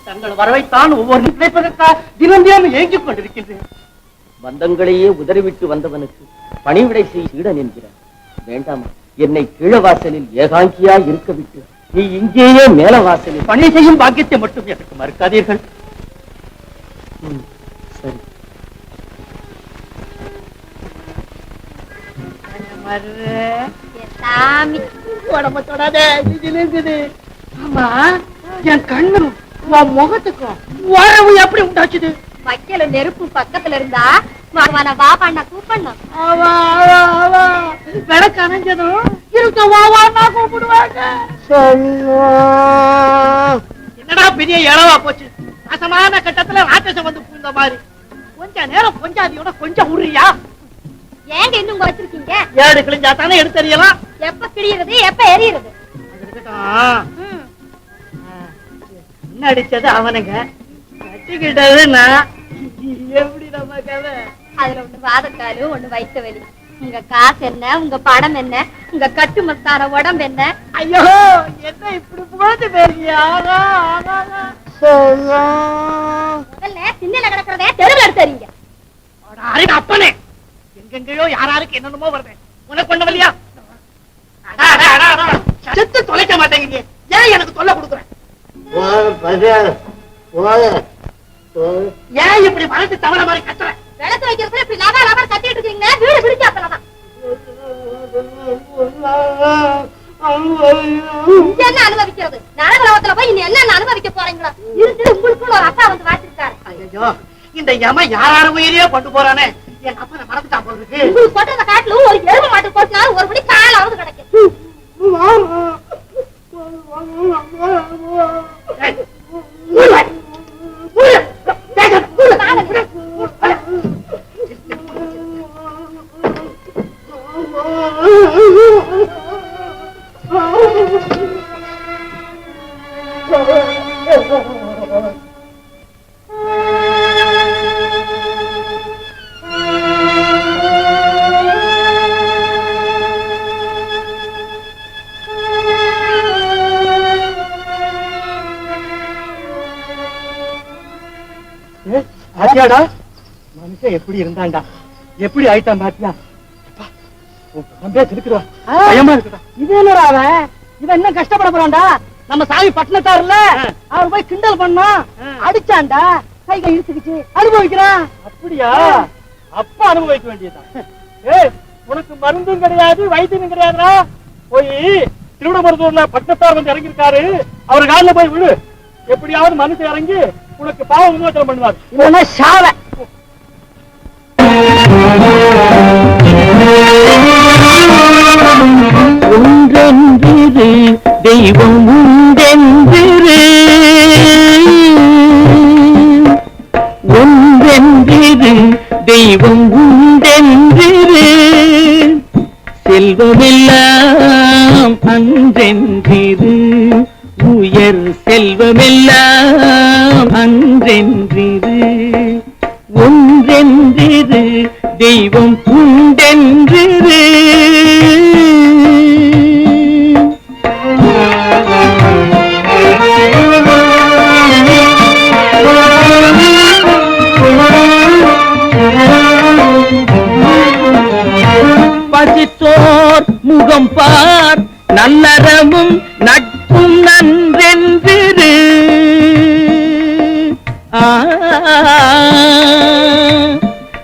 தங்கள் வரவைத்தான் ஒவ்வொரு கிடைப்பதற்காக தினம் தினம் ஏங்கிக் கொண்டிருக்கின்றேன். பந்தங்களையே உதறிவிட்டு வந்தவனுக்கு பணிவிடை செய்ய சீடன் என்கிறார். வேண்டாமா? என்னை கீழவாசலில் ஏகாங்கியா இருக்க விட்டு நீ இங்கேயே மேல வாசலில் பணி செய்யும் பாக்கியத்தை மட்டும் எனக்கு மறுக்காதீர்கள். சரி. உடம்ப தொடாத, ஆமா என் கண்ணும் உன் முகத்துக்கும் உறவு எப்படி உண்டாச்சுது? வைக்கல நெருப்பு பக்கத்துல இருந்தா வா பண்ண கூப்பிடணும். விளக்கு அணைஞ்சதும் இருக்க வாவான்னா கூப்பிடுவாங்க. என்னடா பெரிய இளவா போச்சு. நாசமான கட்டத்துல ராட்சசம் வந்து பூந்த மாதிரி. கொஞ்ச நேரம் கொஞ்சாதியோட கொஞ்சம் உரியா? ஏங்க இன்னும் இங்க வச்சிருக்கீங்க? ஏடு கிழிஞ்சா தானே எடுத்தறியலாம். எப்ப கிழியறது எப்ப எரியுறது? அடிச்சது அவனுங்க, கட்டிக்கிட்டது நான். எப்படி நம்ம கதை? அதுல ஒண்ணு வாதக்காலு, ஒண்ணு வயிற்று வலி. உங்க காசு என்ன, உங்க படம் என்ன, உங்க கட்டு மஸ்தார உடம்பு என்ன? ஐயோ என்ன இப்படி போட்டு பேசியா? முதல்ல சின்னல கிடக்கிறதே தெருவில் எடுத்துறீங்க. அப்பனே எங்கெங்கயோ யாராருக்கு என்னென்னமோ வருது. உனக்கு கொண்டு வரலையா? செத்து தொலைக்க மாட்டேங்க. ஏன் எனக்கு தொல்லை கொடுக்குறேன்? ஏன் இப்படி மனசு தவற மாதிரி கத்துற? விளக்கு வைக்கிறதுல இப்படி லாபா லாபா கத்திட்டு இருக்கீங்க. வீடு பிடிச்சாப்பலதான் என்ன அனுபவிக்கிறது? நரகலோகத்துல போய் இன்னும் என்ன அனுபவிக்க போறீங்களா? இருந்து உங்களுக்குள்ள ஒரு அப்பா வந்து வாசிருக்காரு. ஐயோ இந்த யம யாராரு உயிரியே கொண்டு போறானே. என் அப்பனை மறந்துட்டா போல இருக்கு. உங்களுக்கு போட்டு அந்த காட்டுல ஒரு எருமை மாட்டு போட்டினாலும் ஒரு மணி காலாவது கிடைக்கும். மனுஷன் எப்படி இருந்தாண்டா, எப்படி ஆயிட்டான் பாத்தியா? பயமா இருக்குடா. இது என்னடா அவன்? இவன் என்ன கஷ்டப்பட போறான்டா? நம்ம சாமி பட்டணத்தாருல அவர் போய் கிண்டல் பண்ணோம், அடிச்சான்டா, கை கை இழுத்துக்கிச்சு அனுபவிக்கிறான். அப்படியா? அப்ப அனுபவிக்க வேண்டியதுதான். ஏய் உனக்கு மருந்தும் கிடையாது வைத்தியம் கிடையாதுடா. போய் திருவிடமருதூர்ல பட்டத்தார் வந்து இறங்கியிருக்காரு, அவர் காலில் போய் விழு. எப்படியாவது மனுஷன் இறங்கி உனக்கு பாவ விமோசனம் பண்ணுவார். இல்லைன்னா சாவ. ஒன்றென்றிரு தெய்வம் உண்டென்றிரு, ஒன்றென்றிரு தெய்வம் உண்டென்றிரு, செல்வமெல்லாம் அன்றென்றிரு, உயர் செல்வமெல்லாம் அன்றென்றிரு, ஒன்றென்றிரு தெய்வம் உண்டென்றிரு. பசித்தோர் முகம் பார், நல்லறமும் நட்பும் நன்றென்றிரு, ஆ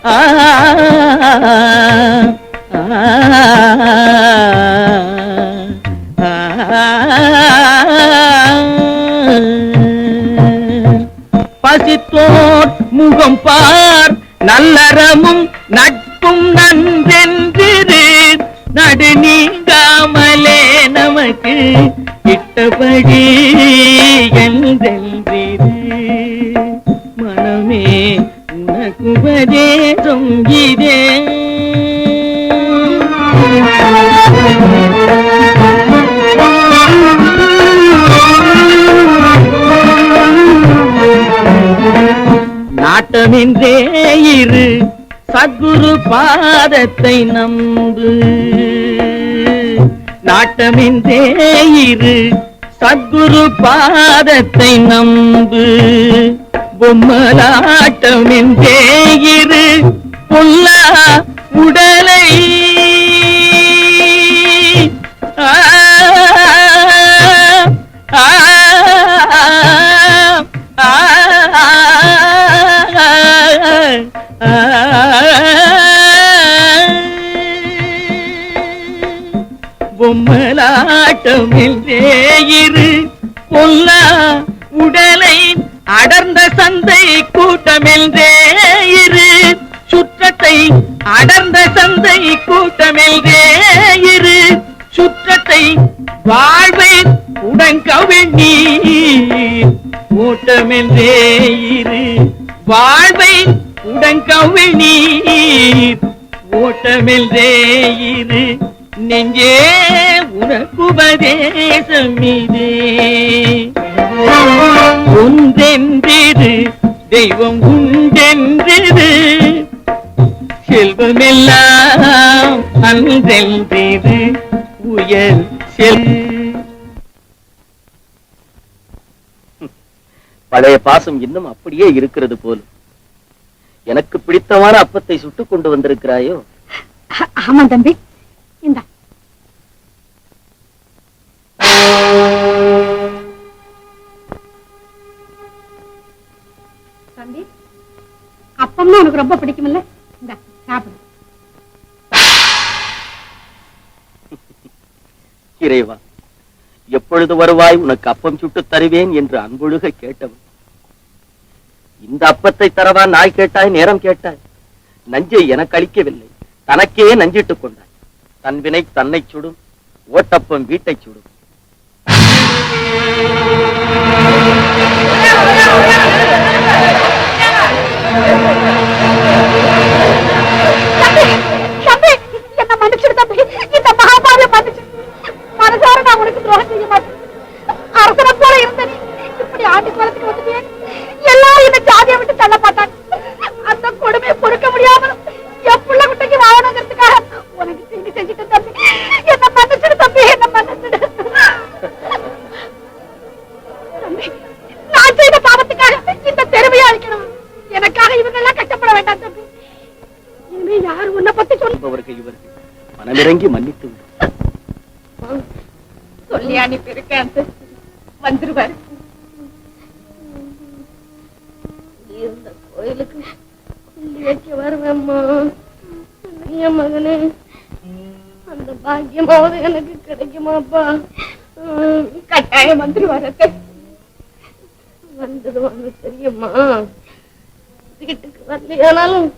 ஆ பசித்தோர் முகம் பார், நல்லறமும் நட்பும் நன்றென்றிரு, நடு நீங்காமலே நமக்கு இட்டபடி என்றென்றிரு, மனமே உனக்கு உபதேசம் இதே. நாட்டமின்றே இரு, சத்குரு பாதத்தை நம்பு, நாட்டமின்றே இரு, சத்குரு பாதத்தை நம்பு, பொம்மலாட்டமின்றே இரு, பொல்லா உடலை ஆ ஆ ஆ பொம்மலாட்டமின்றே இரு, பொல்லா உடலை அடர்ந்த சந்தை கூட்டமென்றே இரு, சுற்றத்தை அடர்ந்த சந்தை கூட்டமென்றே இரு, சுற்றத்தை வாழ்வை உடங்கவிழ்நீர் ஓட்டமென்றே இரு, வாழ்வை உடங்கவிழ்நீர் ஓட்டமென்றே இரு, நெஞ்சே உனக்கு உபதேசம் இதே. ஒன்றென்றிரு தெய்வம் உண்டென்றிரு, செல்வமெல்லாம் அன்றென்றிரு, உயர் செல். பழைய பாசம் இன்னும் அப்படியே இருக்கிறது போல். எனக்கு பிடித்தமான அப்பத்தை சுட்டுக் கொண்டு வந்திருக்கிறாயோ? ஆமா தம்பி, இந்த தம்பி அப்பம்னா உனக்கு ரொம்ப பிடிக்கும்ல, இந்த சாப்பிடு. இறைவா, எப்பொழுது வருவாய் உனக்கு அப்பம் சுட்டு தருவேன் என்று அன்பொழுக கேட்டவன், இந்த அப்பத்தை தரவா நாய் கேட்டாய், நேரம் கேட்டாய். நஞ்சை எனக்கு அளிக்கவில்லை, தனக்கே நஞ்சிட்டுக் கொண்டாய். தன் வினை தன்னை சுடும், ஓட்டப்பம் வீட்டை சுடும். என்ன மன்னிச்சிடு தம்பி, இந்த மகாபாரதம் மன்னிச்சு. மனசார நான் உனக்கு துரோகம் செய்ய மாட்டேன். அரசனை போல இருந்த நீ இப்படி ஆண்டு காலத்துக்கு வந்துட்டேன். எல்லாரும் இந்த ஜாதியை விட்டு தள்ள மாட்டாங்க. அந்த கொடுமையை பொறுக்க முடியாமல் என் புள்ள குட்டைக்கு வாழணுங்கிறதுக்காக உனக்கு தீங்கு செஞ்சுட்டு தம்பி. என்ன மன்னிச்சிடு தம்பி, என்ன மன்னிச்சிடு தம்பி. நான் செய்த பாவத்துக்காக இந்த பெருமையை அழிக்கணும். எனக்காக இவங்க எல்லாம் கஷ்டப்பட வேண்டாம் தம்பி. இனிமே யாரு உன்னை பத்தி சொல்பவர்கள் இவர்கள் மனமிறங்கி மன்னித்து விடும். சொல்லி அனுப்பி இருக்கேன், வந்துருவாரு. இந்த கோயிலுக்கு வருவேம்மா. என் மகனே அந்த பாக்கியமாவது எனக்கு கிடைக்குமாப்பா? கட்டாயம் வந்துருவாரத்தை வந்துடுவாங்க தெரியுமா? வீட்டுக்கு வரலையானாலும்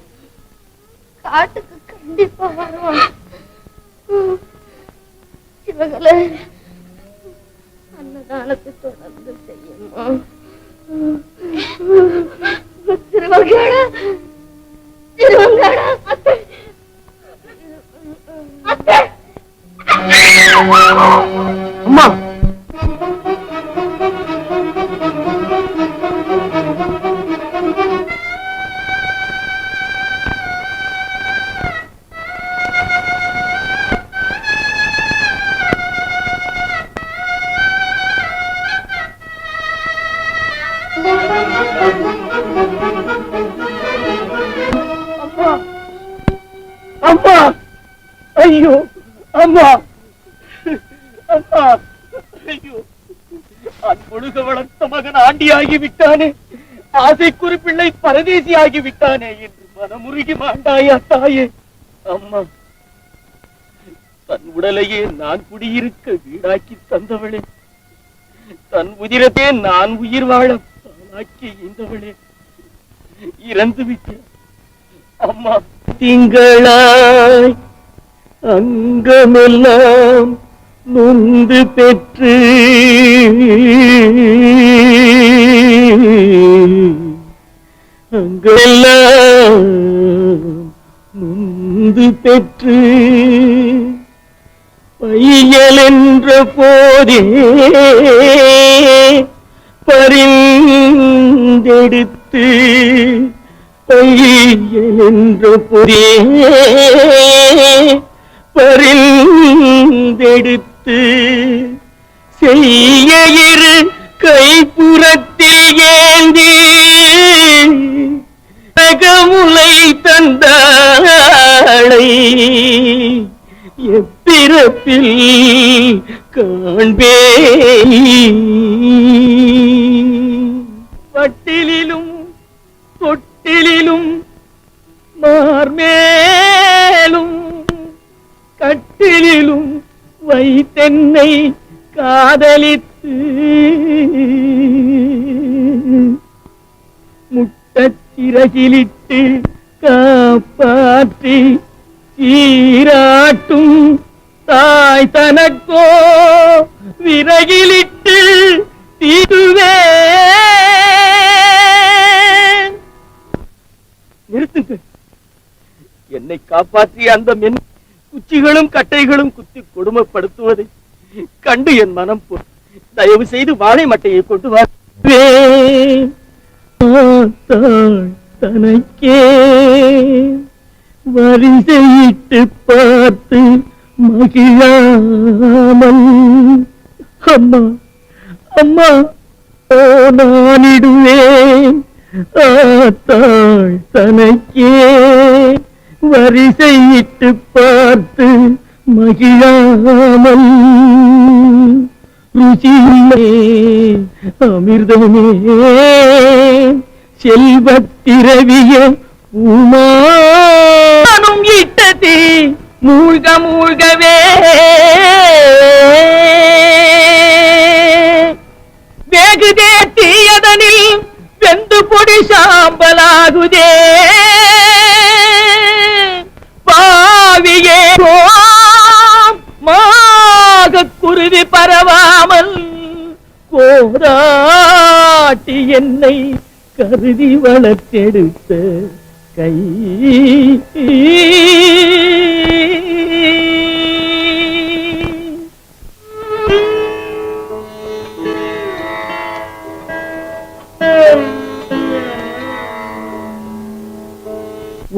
காட்டுக்கு கண்டிப்பா வருவான். இவங்களை அன்னதானத்தை தொடர்ந்து செய்யுமா? திருவங்காடா திருவங்காடா அத்தை அத்தை அம்மா அம்மா ஐயோ அம்மா அம்மா ஐயோ அன்பொழுக வளர்த்த மகன் ஆண்டியாகி விட்டானே, ஆசைக்குறி பிள்ளை பரதேசி ஆகி விட்டானே என்று மனமுருகி மாண்டாயா தாயே. அம்மா தன் உடலையே நான் குடியிருக்க வீடாக்கி தந்தவளே, தன் உதிரத்தே நான் உயிர் வாழ தானாக்கி இந்தவளே இறந்து விட்டேன். அம்மா திங்களாய் அங்கமெல்லாம் நொந்து பெற்று அங்கெல்லாம் நொந்து பெற்று பையல் என்ற போதே பரிந்தெடுத்து பையல் என்ற போதே பரிந்தெடுத்து செய்ய இரு கைப்புறத்தில் ஏந்தி தகமுலை தந்தாளை எப்பிறப்பில் காண்பே. வட்டிலும் தொட்டிலும் மார்மேலும் கட்டிலும் வைத்தென்னை காதலித்து முட்டச்சிறகிலிட்டு காப்பாற்றி சீராட்டும் தாய் தனக்கோ விறகிலிட்டு தீடுவே. நிறுத்துங்க, என்னை காப்பாற்றிய அந்த மென் குச்சிகளும் கட்டைகளும் குத்தி கொடுமைப்படுத்துவதை கண்டு என் மனம் போ. தயவு செய்து வாழை மட்டையை கொண்டு வா. தனக்கே வரிசையிட்டு பார்த்து மகிழாமல் அம்மா அம்மா நானிடுவேன் ஆத்தாள் தனக்கே வரிசையிட்டு பார்த்து மகிழாமல் ருசியிலே அமிர்தமே செல்வத்திரவிய உமானும் இட்டதே மூழ்க மூழ்கவே வேகுதே தீயதனில் வெந்து பொடி சாம்பலாகுதே பாவியே மாக குருவி பரவாமல் கோராட்டி என்னை கருதி வளர்த்தெடுத்த கை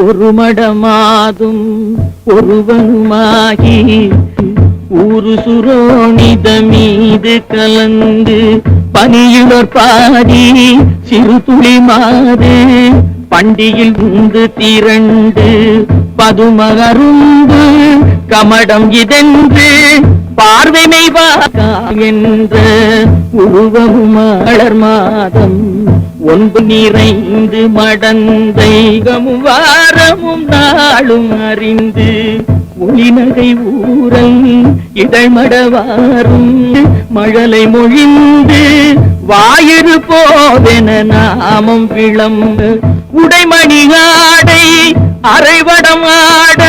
ஒரு மடமாதும் ஒருவனுமாகி ஊரு சுரோணித மீது கலந்து பனியுடற் பாதி சிறு துளி மாறு பண்டியில் உந்து திரண்டு பதுமகரும்பு கமடம் இதென்று பார்வைமை வாக்கா என்ற உருவமும் மலர் மாதம் ஒன்பு நிறைந்து மடந்தைகமும் வாரமும் நாளும் அறிந்து ஒளிநகை ஊரல் இதழ்மடவாரும் மழலை மொழிந்து வாயிறு போதென நாமம் விளம்பு உடைமணி ஆடை அரைவடம் ஆட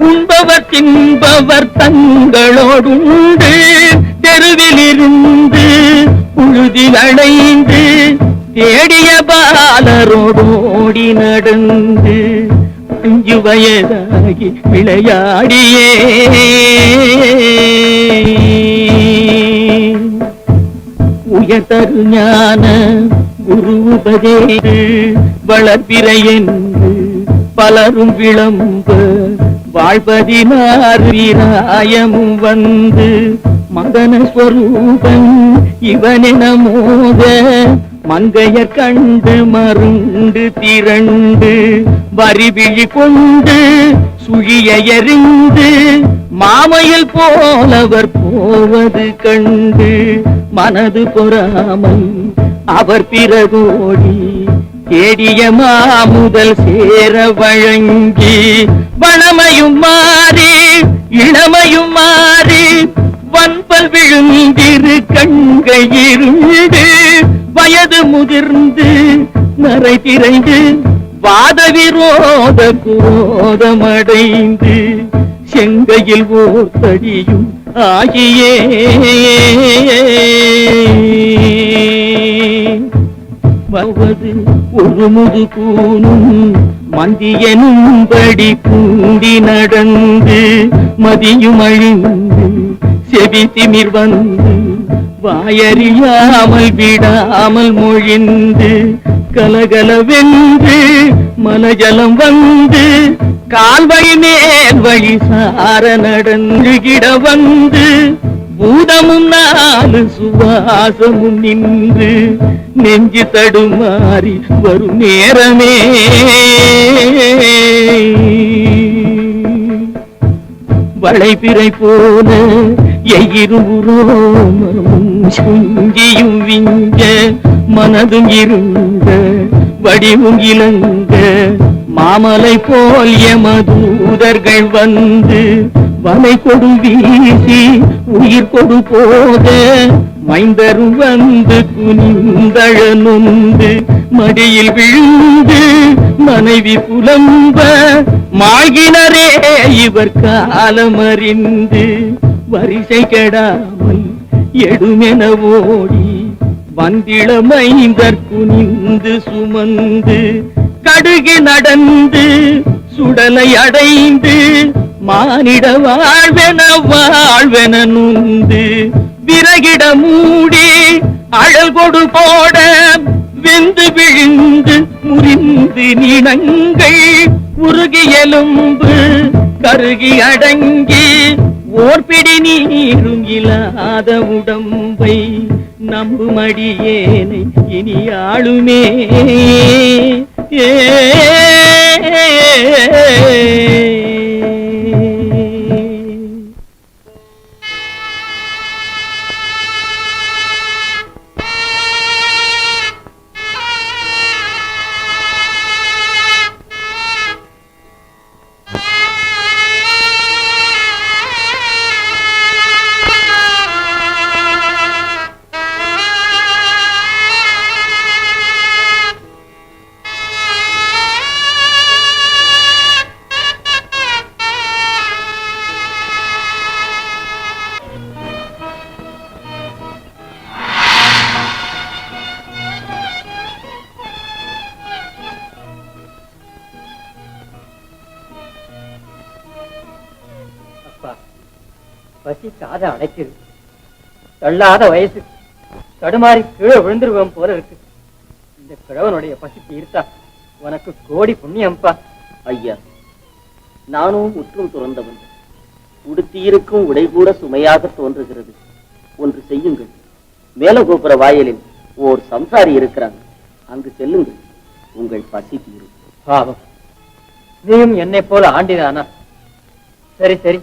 உண்பவர் தின்பவர் தங்களோடுண்டு தெருவிலிருந்து புழுதில் அடைந்து தேடிய பாலரோடோடி நடந்து 5 வயதாகி விளையாடியே உயர்தரு ஞான குரு உபதேசு வளர்பிறை என்று பலரும் விளம்ப வாழ்பதினார் வீராயமும் வந்து மதன ஸ்வரூபன் இவனென மோத மங்கையர் கண்டு மருண்டு திரண்டு வரிவிழி கொண்டு சுழிய எறிந்து மாமையில் போலவர் போவது கண்டு மனது பொறாமல் அவர் பிறகோடி தேடிய மாமுதல் சேர வழங்கி வளமையும் மாறி இளமையும் மாறி வன்பல் விழுந்திரு கண்கையிருண்டு வயது முதிர்ந்து நரை திரைந்து வாத விரோத குரோதமடைந்து செங்கையில் ஓர்த்தடியும் ஆகியே வருவது ஒரு முது கூனும் மந்தியனும்படி கூண்டி நடந்து மதியும் அழிந்து செவி திமிர் வந்து வாயறியாமல் விடாமல் மொழிந்து கலகலவென்று மலஜலம் வந்து கால்வழி மேல் வழி சார நடந்துகிட வந்து பூதமும் 4 சுவாசமும் நின்று நெஞ்சு தடுமாறி வரும் நேரமே வளைபிறை போல எயிருரோமமும் சுங்கியும் விஞ்ச மனதும் இருங்க வடிவும் இலங்க மாமலை போல் எமதூதர்கள் வந்து வலை கொடு வீசி உயிர் கொடு போக மைந்தரும் வந்து குனிந்தழ நொந்து மடியில் விழுந்து மனைவி புலம்ப மாகினரே இவர் காலமறிந்து வரிசை கெடாமல் எடுமென ஓடி வந்திள மைந்தர் குனிந்து சுமந்து கடுகு நடந்து சுடலை அடைந்து மானிட வாழ்வென நுந்து விறகிட மூடி அழல் கொடு போட வெந்து விழுந்து முறிந்து நினங்கள் உருகி எலும்பு கருகி அடங்கி ஓர்பிடி நீரும் இல்லாத உடம்பை நம்புமடியேனை இனி ஆளுமே பசி காத அடைக்குது. தள்ளாத வயசு தடுமாறி கீழே விழுந்துருவோம் போல இருக்கு. இந்த கிழவனுடைய பசி தீர்த்தா உனக்கு கோடி புண்ணியம்பா. ஐயா, நானும் முற்றும் துறந்தவன். உடுத்தியிருக்கும் உடை கூட சுமையாக தோன்றுகிறது. ஒன்று செய்யுங்கள். மேலகோபுர வாயிலில் ஓர் சம்சாரி இருக்கிறாங்க, அங்கு செல்லுங்கள். உங்கள் பசி தீரும். பாவம், நீயும் என்னை போல ஆண்டினானா? சரி சரி.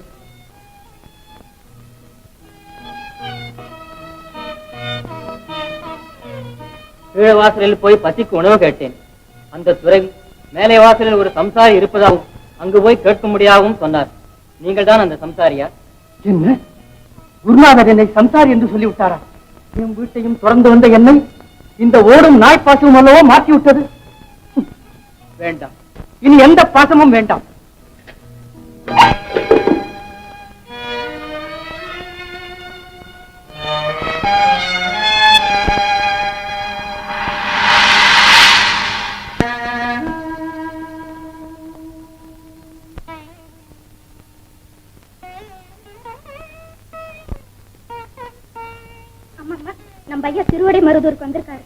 கீழே வாசலில் போய் பசிக்கு உணவு கேட்டேன். அந்த துறவி மேலே வாசலில் ஒரு சம்சாரி இருப்பதாகவும் அங்கு போய் கேட்க முடியாகவும் சொன்னார். நீங்கள் தான் அந்த சம்சாரியா? என்ன, குருநாதர் என்னை சம்சாரி என்று சொல்லிவிட்டாரா? என் வீட்டையும் தொடர்ந்து வந்த என்னை இந்த ஓடும் நாய் பாசமும் அல்லவோ மாற்றிவிட்டது. வேண்டாம், இனி எந்த பாசமும் வேண்டாம். நம்ம ஐயா திருவடை மருதூருக்கு வந்திருக்காரு.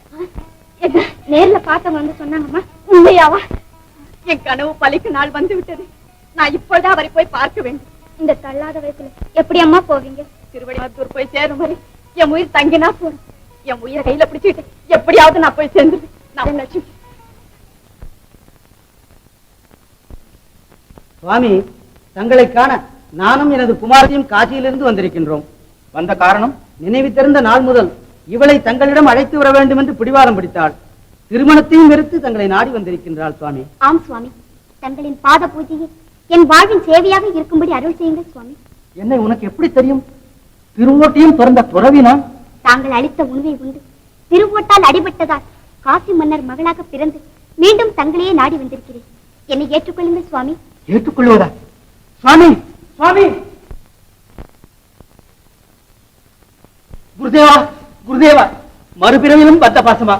நேர்ல பார்த்தவங்க வந்து சொன்னாங்கம்மா. உண்மையாவா? என் கனவு பலிக்கு நாள் வந்து விட்டது. நான் இப்பொழுது அவரை போய் பார்க்க வேண்டும். இந்த தள்ளாத வயசுல எப்படி அம்மா போவீங்க? திருவடை மருதூர் போய் சேரும் வரை என் உயிர் தங்கினா போறேன். என் உயிரை கையில பிடிச்சிட்டு எப்படியாவது நான் போய் சேர்ந்துருவேன். நான் லட்சுமி. சுவாமி, தங்களை காண நானும் எனது குமாரத்தையும் காசியிலிருந்து வந்திருக்கின்றோம். வந்த காரணம், நினைவு தெரிந்த நாள் முதல் இவளை தங்களிடம் அழைத்து வர வேண்டும் என்று பிடிவாதம் பிடித்தாள். திருமணத்தையும் வெறுத்து தங்களை நாடி வந்திருக்கின்றாள் சுவாமி. ஆம் சுவாமி, தங்களின் பாத பூஜையை என் வாழ்வின் சேவையாக இருக்கும்படி அருள் செய்யுங்கள் சுவாமி. என்னை உனக்கு எப்படி தெரியும்? திருவோட்டையும் பிறந்த துறவி நான். தாங்கள் அளித்த உணவை உண்டு திருவோட்டால் அடிபட்டதால் காசி மன்னர் மகளாக பிறந்து மீண்டும் தங்களையே நாடி வந்திருக்கிறேன். என்னை ஏற்றுக்கொள்ளுங்கள் சுவாமி. ஏற்றுக்கொள்வதா? சுவாமி, சுவாமி! குருதேவா, குருதேவா! மறுபிறவிலும் பத்த பாசமா?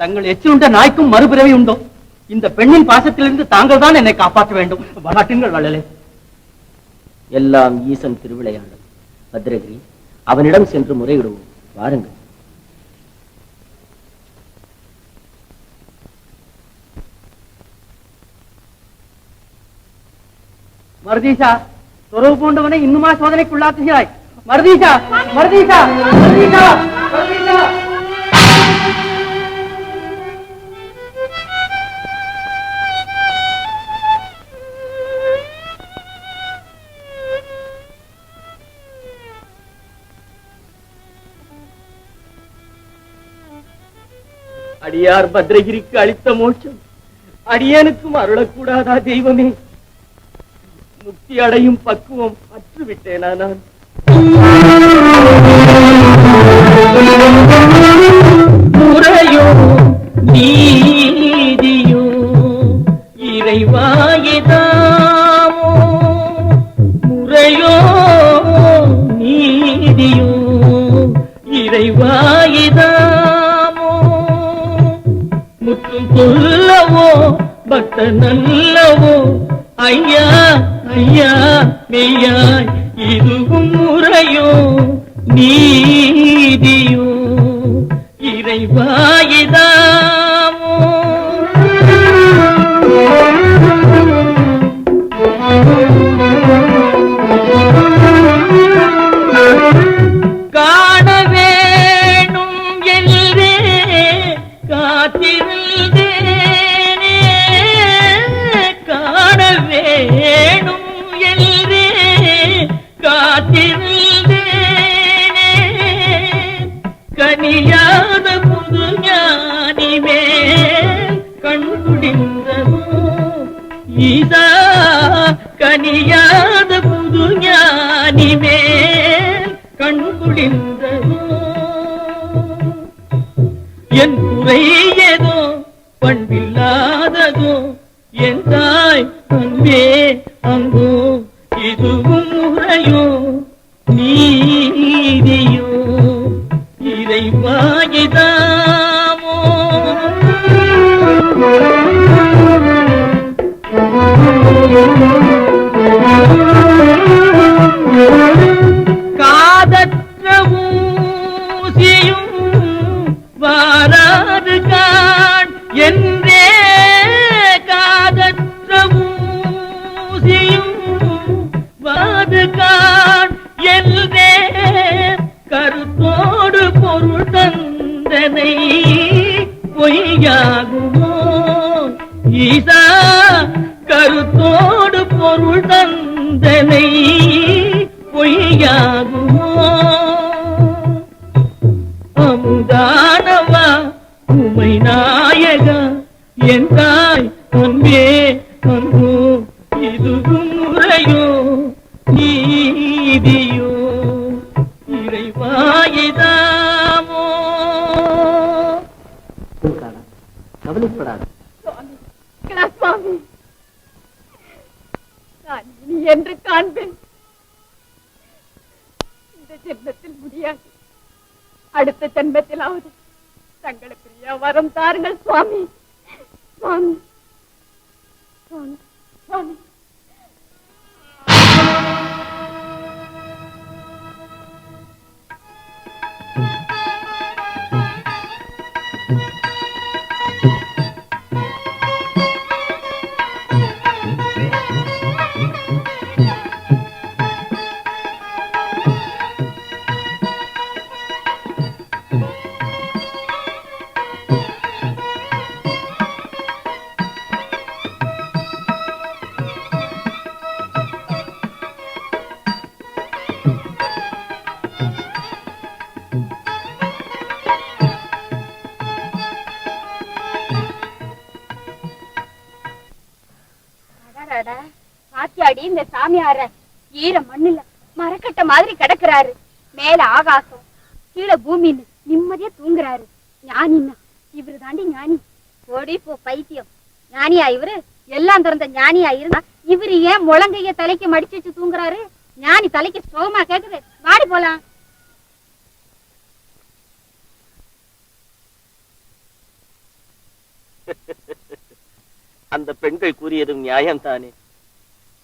தங்கள் எச்சிலுண்ட நாய்க்கும் மறுபிறவி உண்டோ? இந்த பெண்ணின் பாசத்திலிருந்து தாங்கள் தான் என்னை காப்பாற்ற வேண்டும். வளாட்டுங்கள் வள்ளலே. எல்லாம் ஈசன் திருவிளையாடல். பத்ரகிரி, அவனிடம் சென்று முறையிடுவோம். வாருங்கள். மருதீசா, துறவு பூண்டவனை இன்னுமா சோதனைக்குள்ளாக்குகிறாய்? மருதீசா, மருதீசா, மருதீசா, மருதீசா! அடியார் பத்ரகிரிக்கு அளித்த மோட்சம் அடியனுக்கும் அருளக்கூடாதா தெய்வமே? முக்தி அடையும் பக்குவம் அற்றுவிட்டேனா நான்? முறையோ நீதியோ இறைவாயிதாமோ? முறையோ நீதியோ இறைவாயிதாமோ? முற்றும் சொல்லவோ பக்த நல்லவோ? ஐயா ஐயா மெய்யாய் இதுவும் முறையோ நீதியோ இறைவாயிதாமோ? காண வேணும் என்றே காத்திருந்தேனே, காண வேணும் என்றே காத்திருந்தேனே, கனியாத புது ஞானி மேல் கண்குடிந்ததோ ஈசா, கனியாத புது ஞானி மேல் கண்குடிந்ததோ? என் குறை ஏதோ பண்பில்லாததோ? என் தாய் அன்பே அங்கோ இதுவும் முறையோ நீதியோ இறைவாயிதாமோ? காதற்ற ஊசியும் வாராது காண் என்றே, காதற்ற ஊசியும் வாது காண் என்றே, கருத்தோடு பொருள் தந்தனை பொய்யாகுமோ ஈசா? கருத்தோடு பொருள் தந்தனை பொய்யாகுமோ? அமுதானவா என் தாய் அன்பே அன்போ இதுவும் முறையோ நீதியோ இறைவாயிதாமோ. கவலைப்படாத சுவாமி, நான் இனி என்று காண்பேன். இந்த ஜென்மத்தில் முடியாது, அடுத்த ஜென்மத்திலாவது தங்களுக்கு வரம் தாருங்கள் சுவாமி. சுவாமி சுவாமி சுவாமி. பாத்தியாடி இந்த சாமியார ஈர மண்ணுல மரக்கட்ட மாதிரி கிடக்குறாரு. மேல ஆகாசம் கீழே பூமின்னு நிம்மதியா தூங்குறாரு. ஞானின்னா இவரு தாண்டி ஞானி. ஓடி போ பைத்தியம். ஞானியா இவரு? எல்லாம் திறந்த ஞானியா இருந்தா இவரு ஏன் முழங்கைய தலைக்கு மடிச்சு வச்சு தூங்குறாரு? ஞானி தலைக்கு சோகமா கேக்குது. வாடி போலாம். அந்த பெண்கள் கூறியதும் நியாயம்தானே.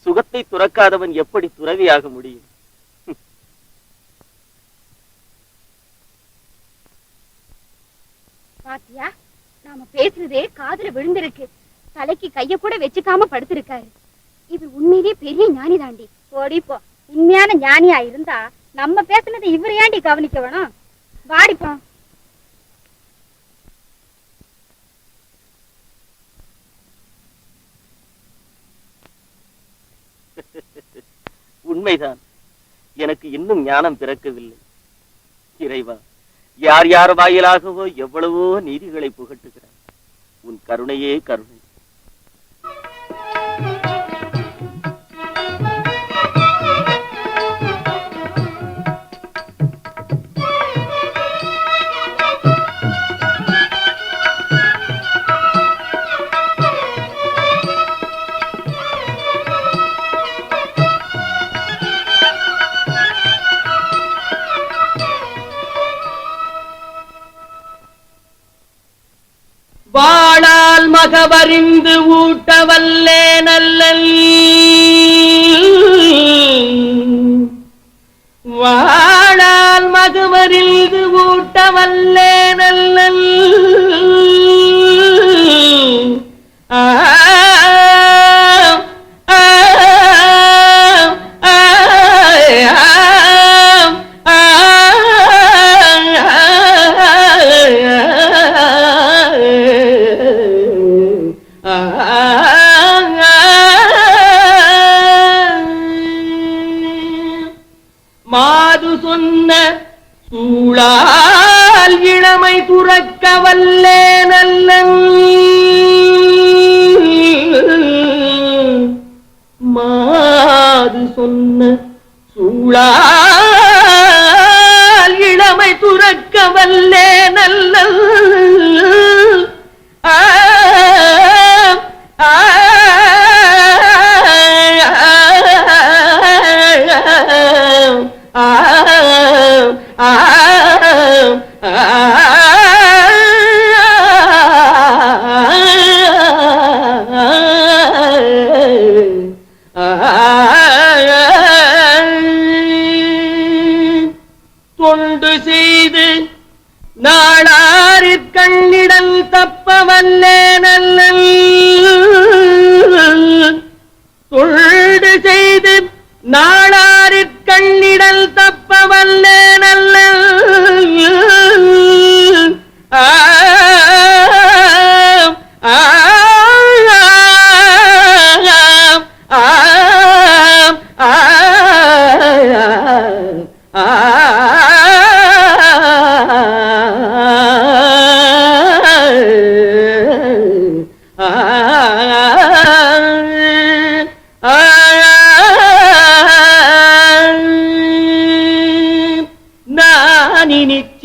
சுகத்தை துறக்காதவன் எப்படி துறவியாக முடியும்? பாத்தியா, நாம பேசுறதே காதுல விழுந்திருக்கு. தலைக்கு கைய கூட வச்சுக்காம படுத்திருக்காரு. இவர் உண்மையிலேயே பெரிய ஞானி தாண்டி. ஓடிப்போ. உண்மையான ஞானியா இருந்தா நம்ம பேசுனதை இவர் ஏண்டி கவனிக்க வேணும்? வாடிப்போ. உண்மைதான், எனக்கு இன்னும் ஞானம் பிறக்கவில்லை. இறைவா, யார் யார் வாயிலாகவோ எவ்வளவோ நீதிகளை புகட்டுகிறார். உன் கருணையே கருணை. வாழால் மகவறிந்து ஊட்டவல்லே நல்லல், வாழால் மகவறிந்து ஊட்டவல்லே நல்லல். மாது சொன்ன சூழால் இளமை துறக்க வல்லே நல்லன், மாது சொன்ன சூழால் இளமை துறக்க வல்லே நல்லன்.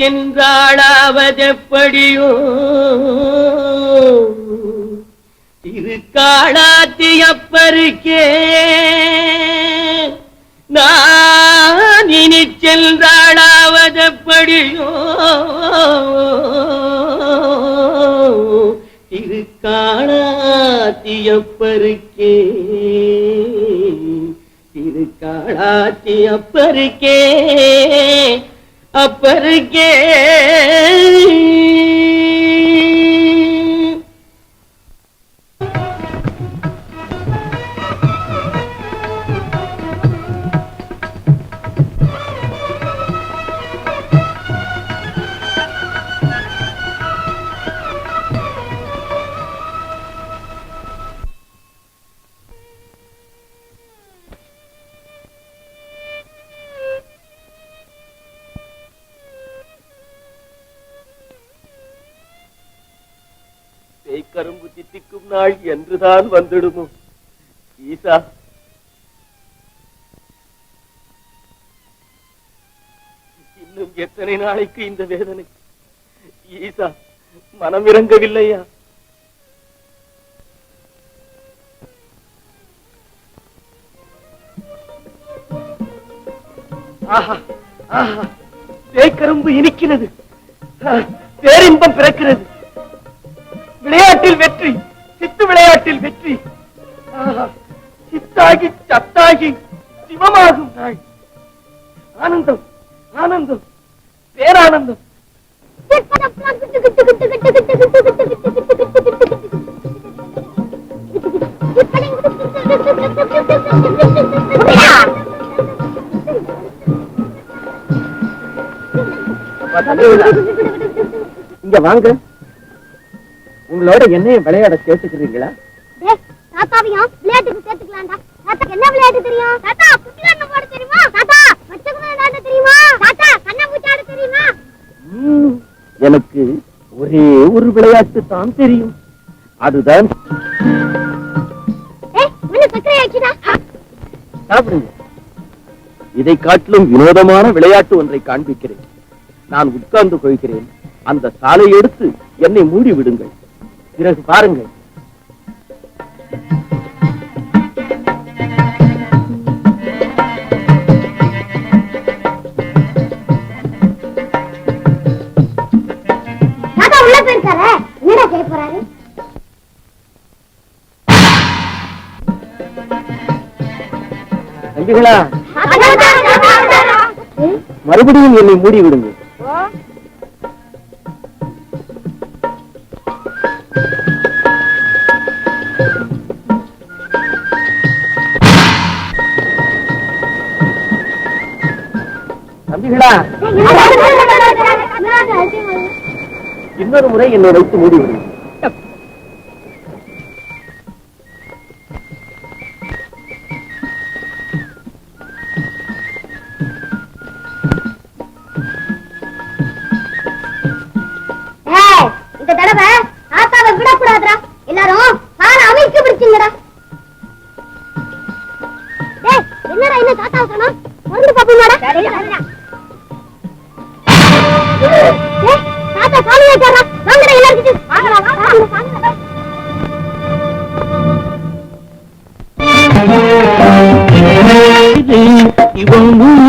சென்றாளாவதெப்படியோ திருக்காளாத்தியப்பருக்கே நான் இனி சென்றாளாவதெப்படியோ திருக்காளாத்தியப்பருக்கே திருக்காளாத்தியப்பருக்கே அப்பருக்கே கரும்பு தித்திக்கும் நாள் என்றுதான் வந்துடுமோ ஈசா. இன்னும் எத்தனை நாளைக்கு இந்த வேதனை ஈசா? மனம் இறங்கவில்லையா? ஆஹா ஆஹா, தேய்கரும்பு இனிக்கிறது, பேரின்பம் பிறக்கிறது. விளையாட்டில் வெற்றி, சித்து விளையாட்டில் வெற்றி. சித்தாகி சத்தாகி சிவமாகும் நாள். ஆனந்தம் ஆனந்தம் பேரானந்தம். இங்க வாங்க, உங்களோட என்னையும் விளையாட சேர்த்துக்கிறீங்களா? தாத்தாவையும் விளையாட்டுக்கு சேர்த்துக்கலாம்டா. தாத்தாக்கு என்ன விளையாட்டு தெரியும்? தாத்தா குட்டிலாட்ட போட தெரியுமா? தாத்தா மச்சகுதிரை விளையாட தெரியுமா? தாத்தா கண்ணாமூச்சி ஆட தெரியுமா? எனக்கு ஒரே ஒரு விளையாட்டு தான் தெரியும், அதுதான். சாப்பிடுங்க. இதை காட்டிலும் வினோதமான விளையாட்டு ஒன்றை காண்பிக்கிறேன். நான் உட்கார்ந்து கொள்கிறேன், அந்த சாலை எடுத்து என்னை மூடி விடுங்கள், பிறகு பாருங்கள். உள்ள போயிருக்காரு, என்ன செய்ய போறாரு? தம்பிகளா, மறுபடியும் என்னை மூடி விடுங்கள். தம்பிகளா, இன்னொரு முறை என்னை வைத்து மூடி விடுங்கள். இந்த தடவை தாத்தாவை விடக்கூடாதுடா, எல்லாரும் கால அமைக்க பிடிச்சிங்கடா. என்னடா என்ன தாத்தா சொன்னா வந்து பாப்பீங்கடா. தாத்தா காலி வைக்கிறா, வாங்கடா எல்லாரும் வாங்கடா வாங்கடா. இவனும்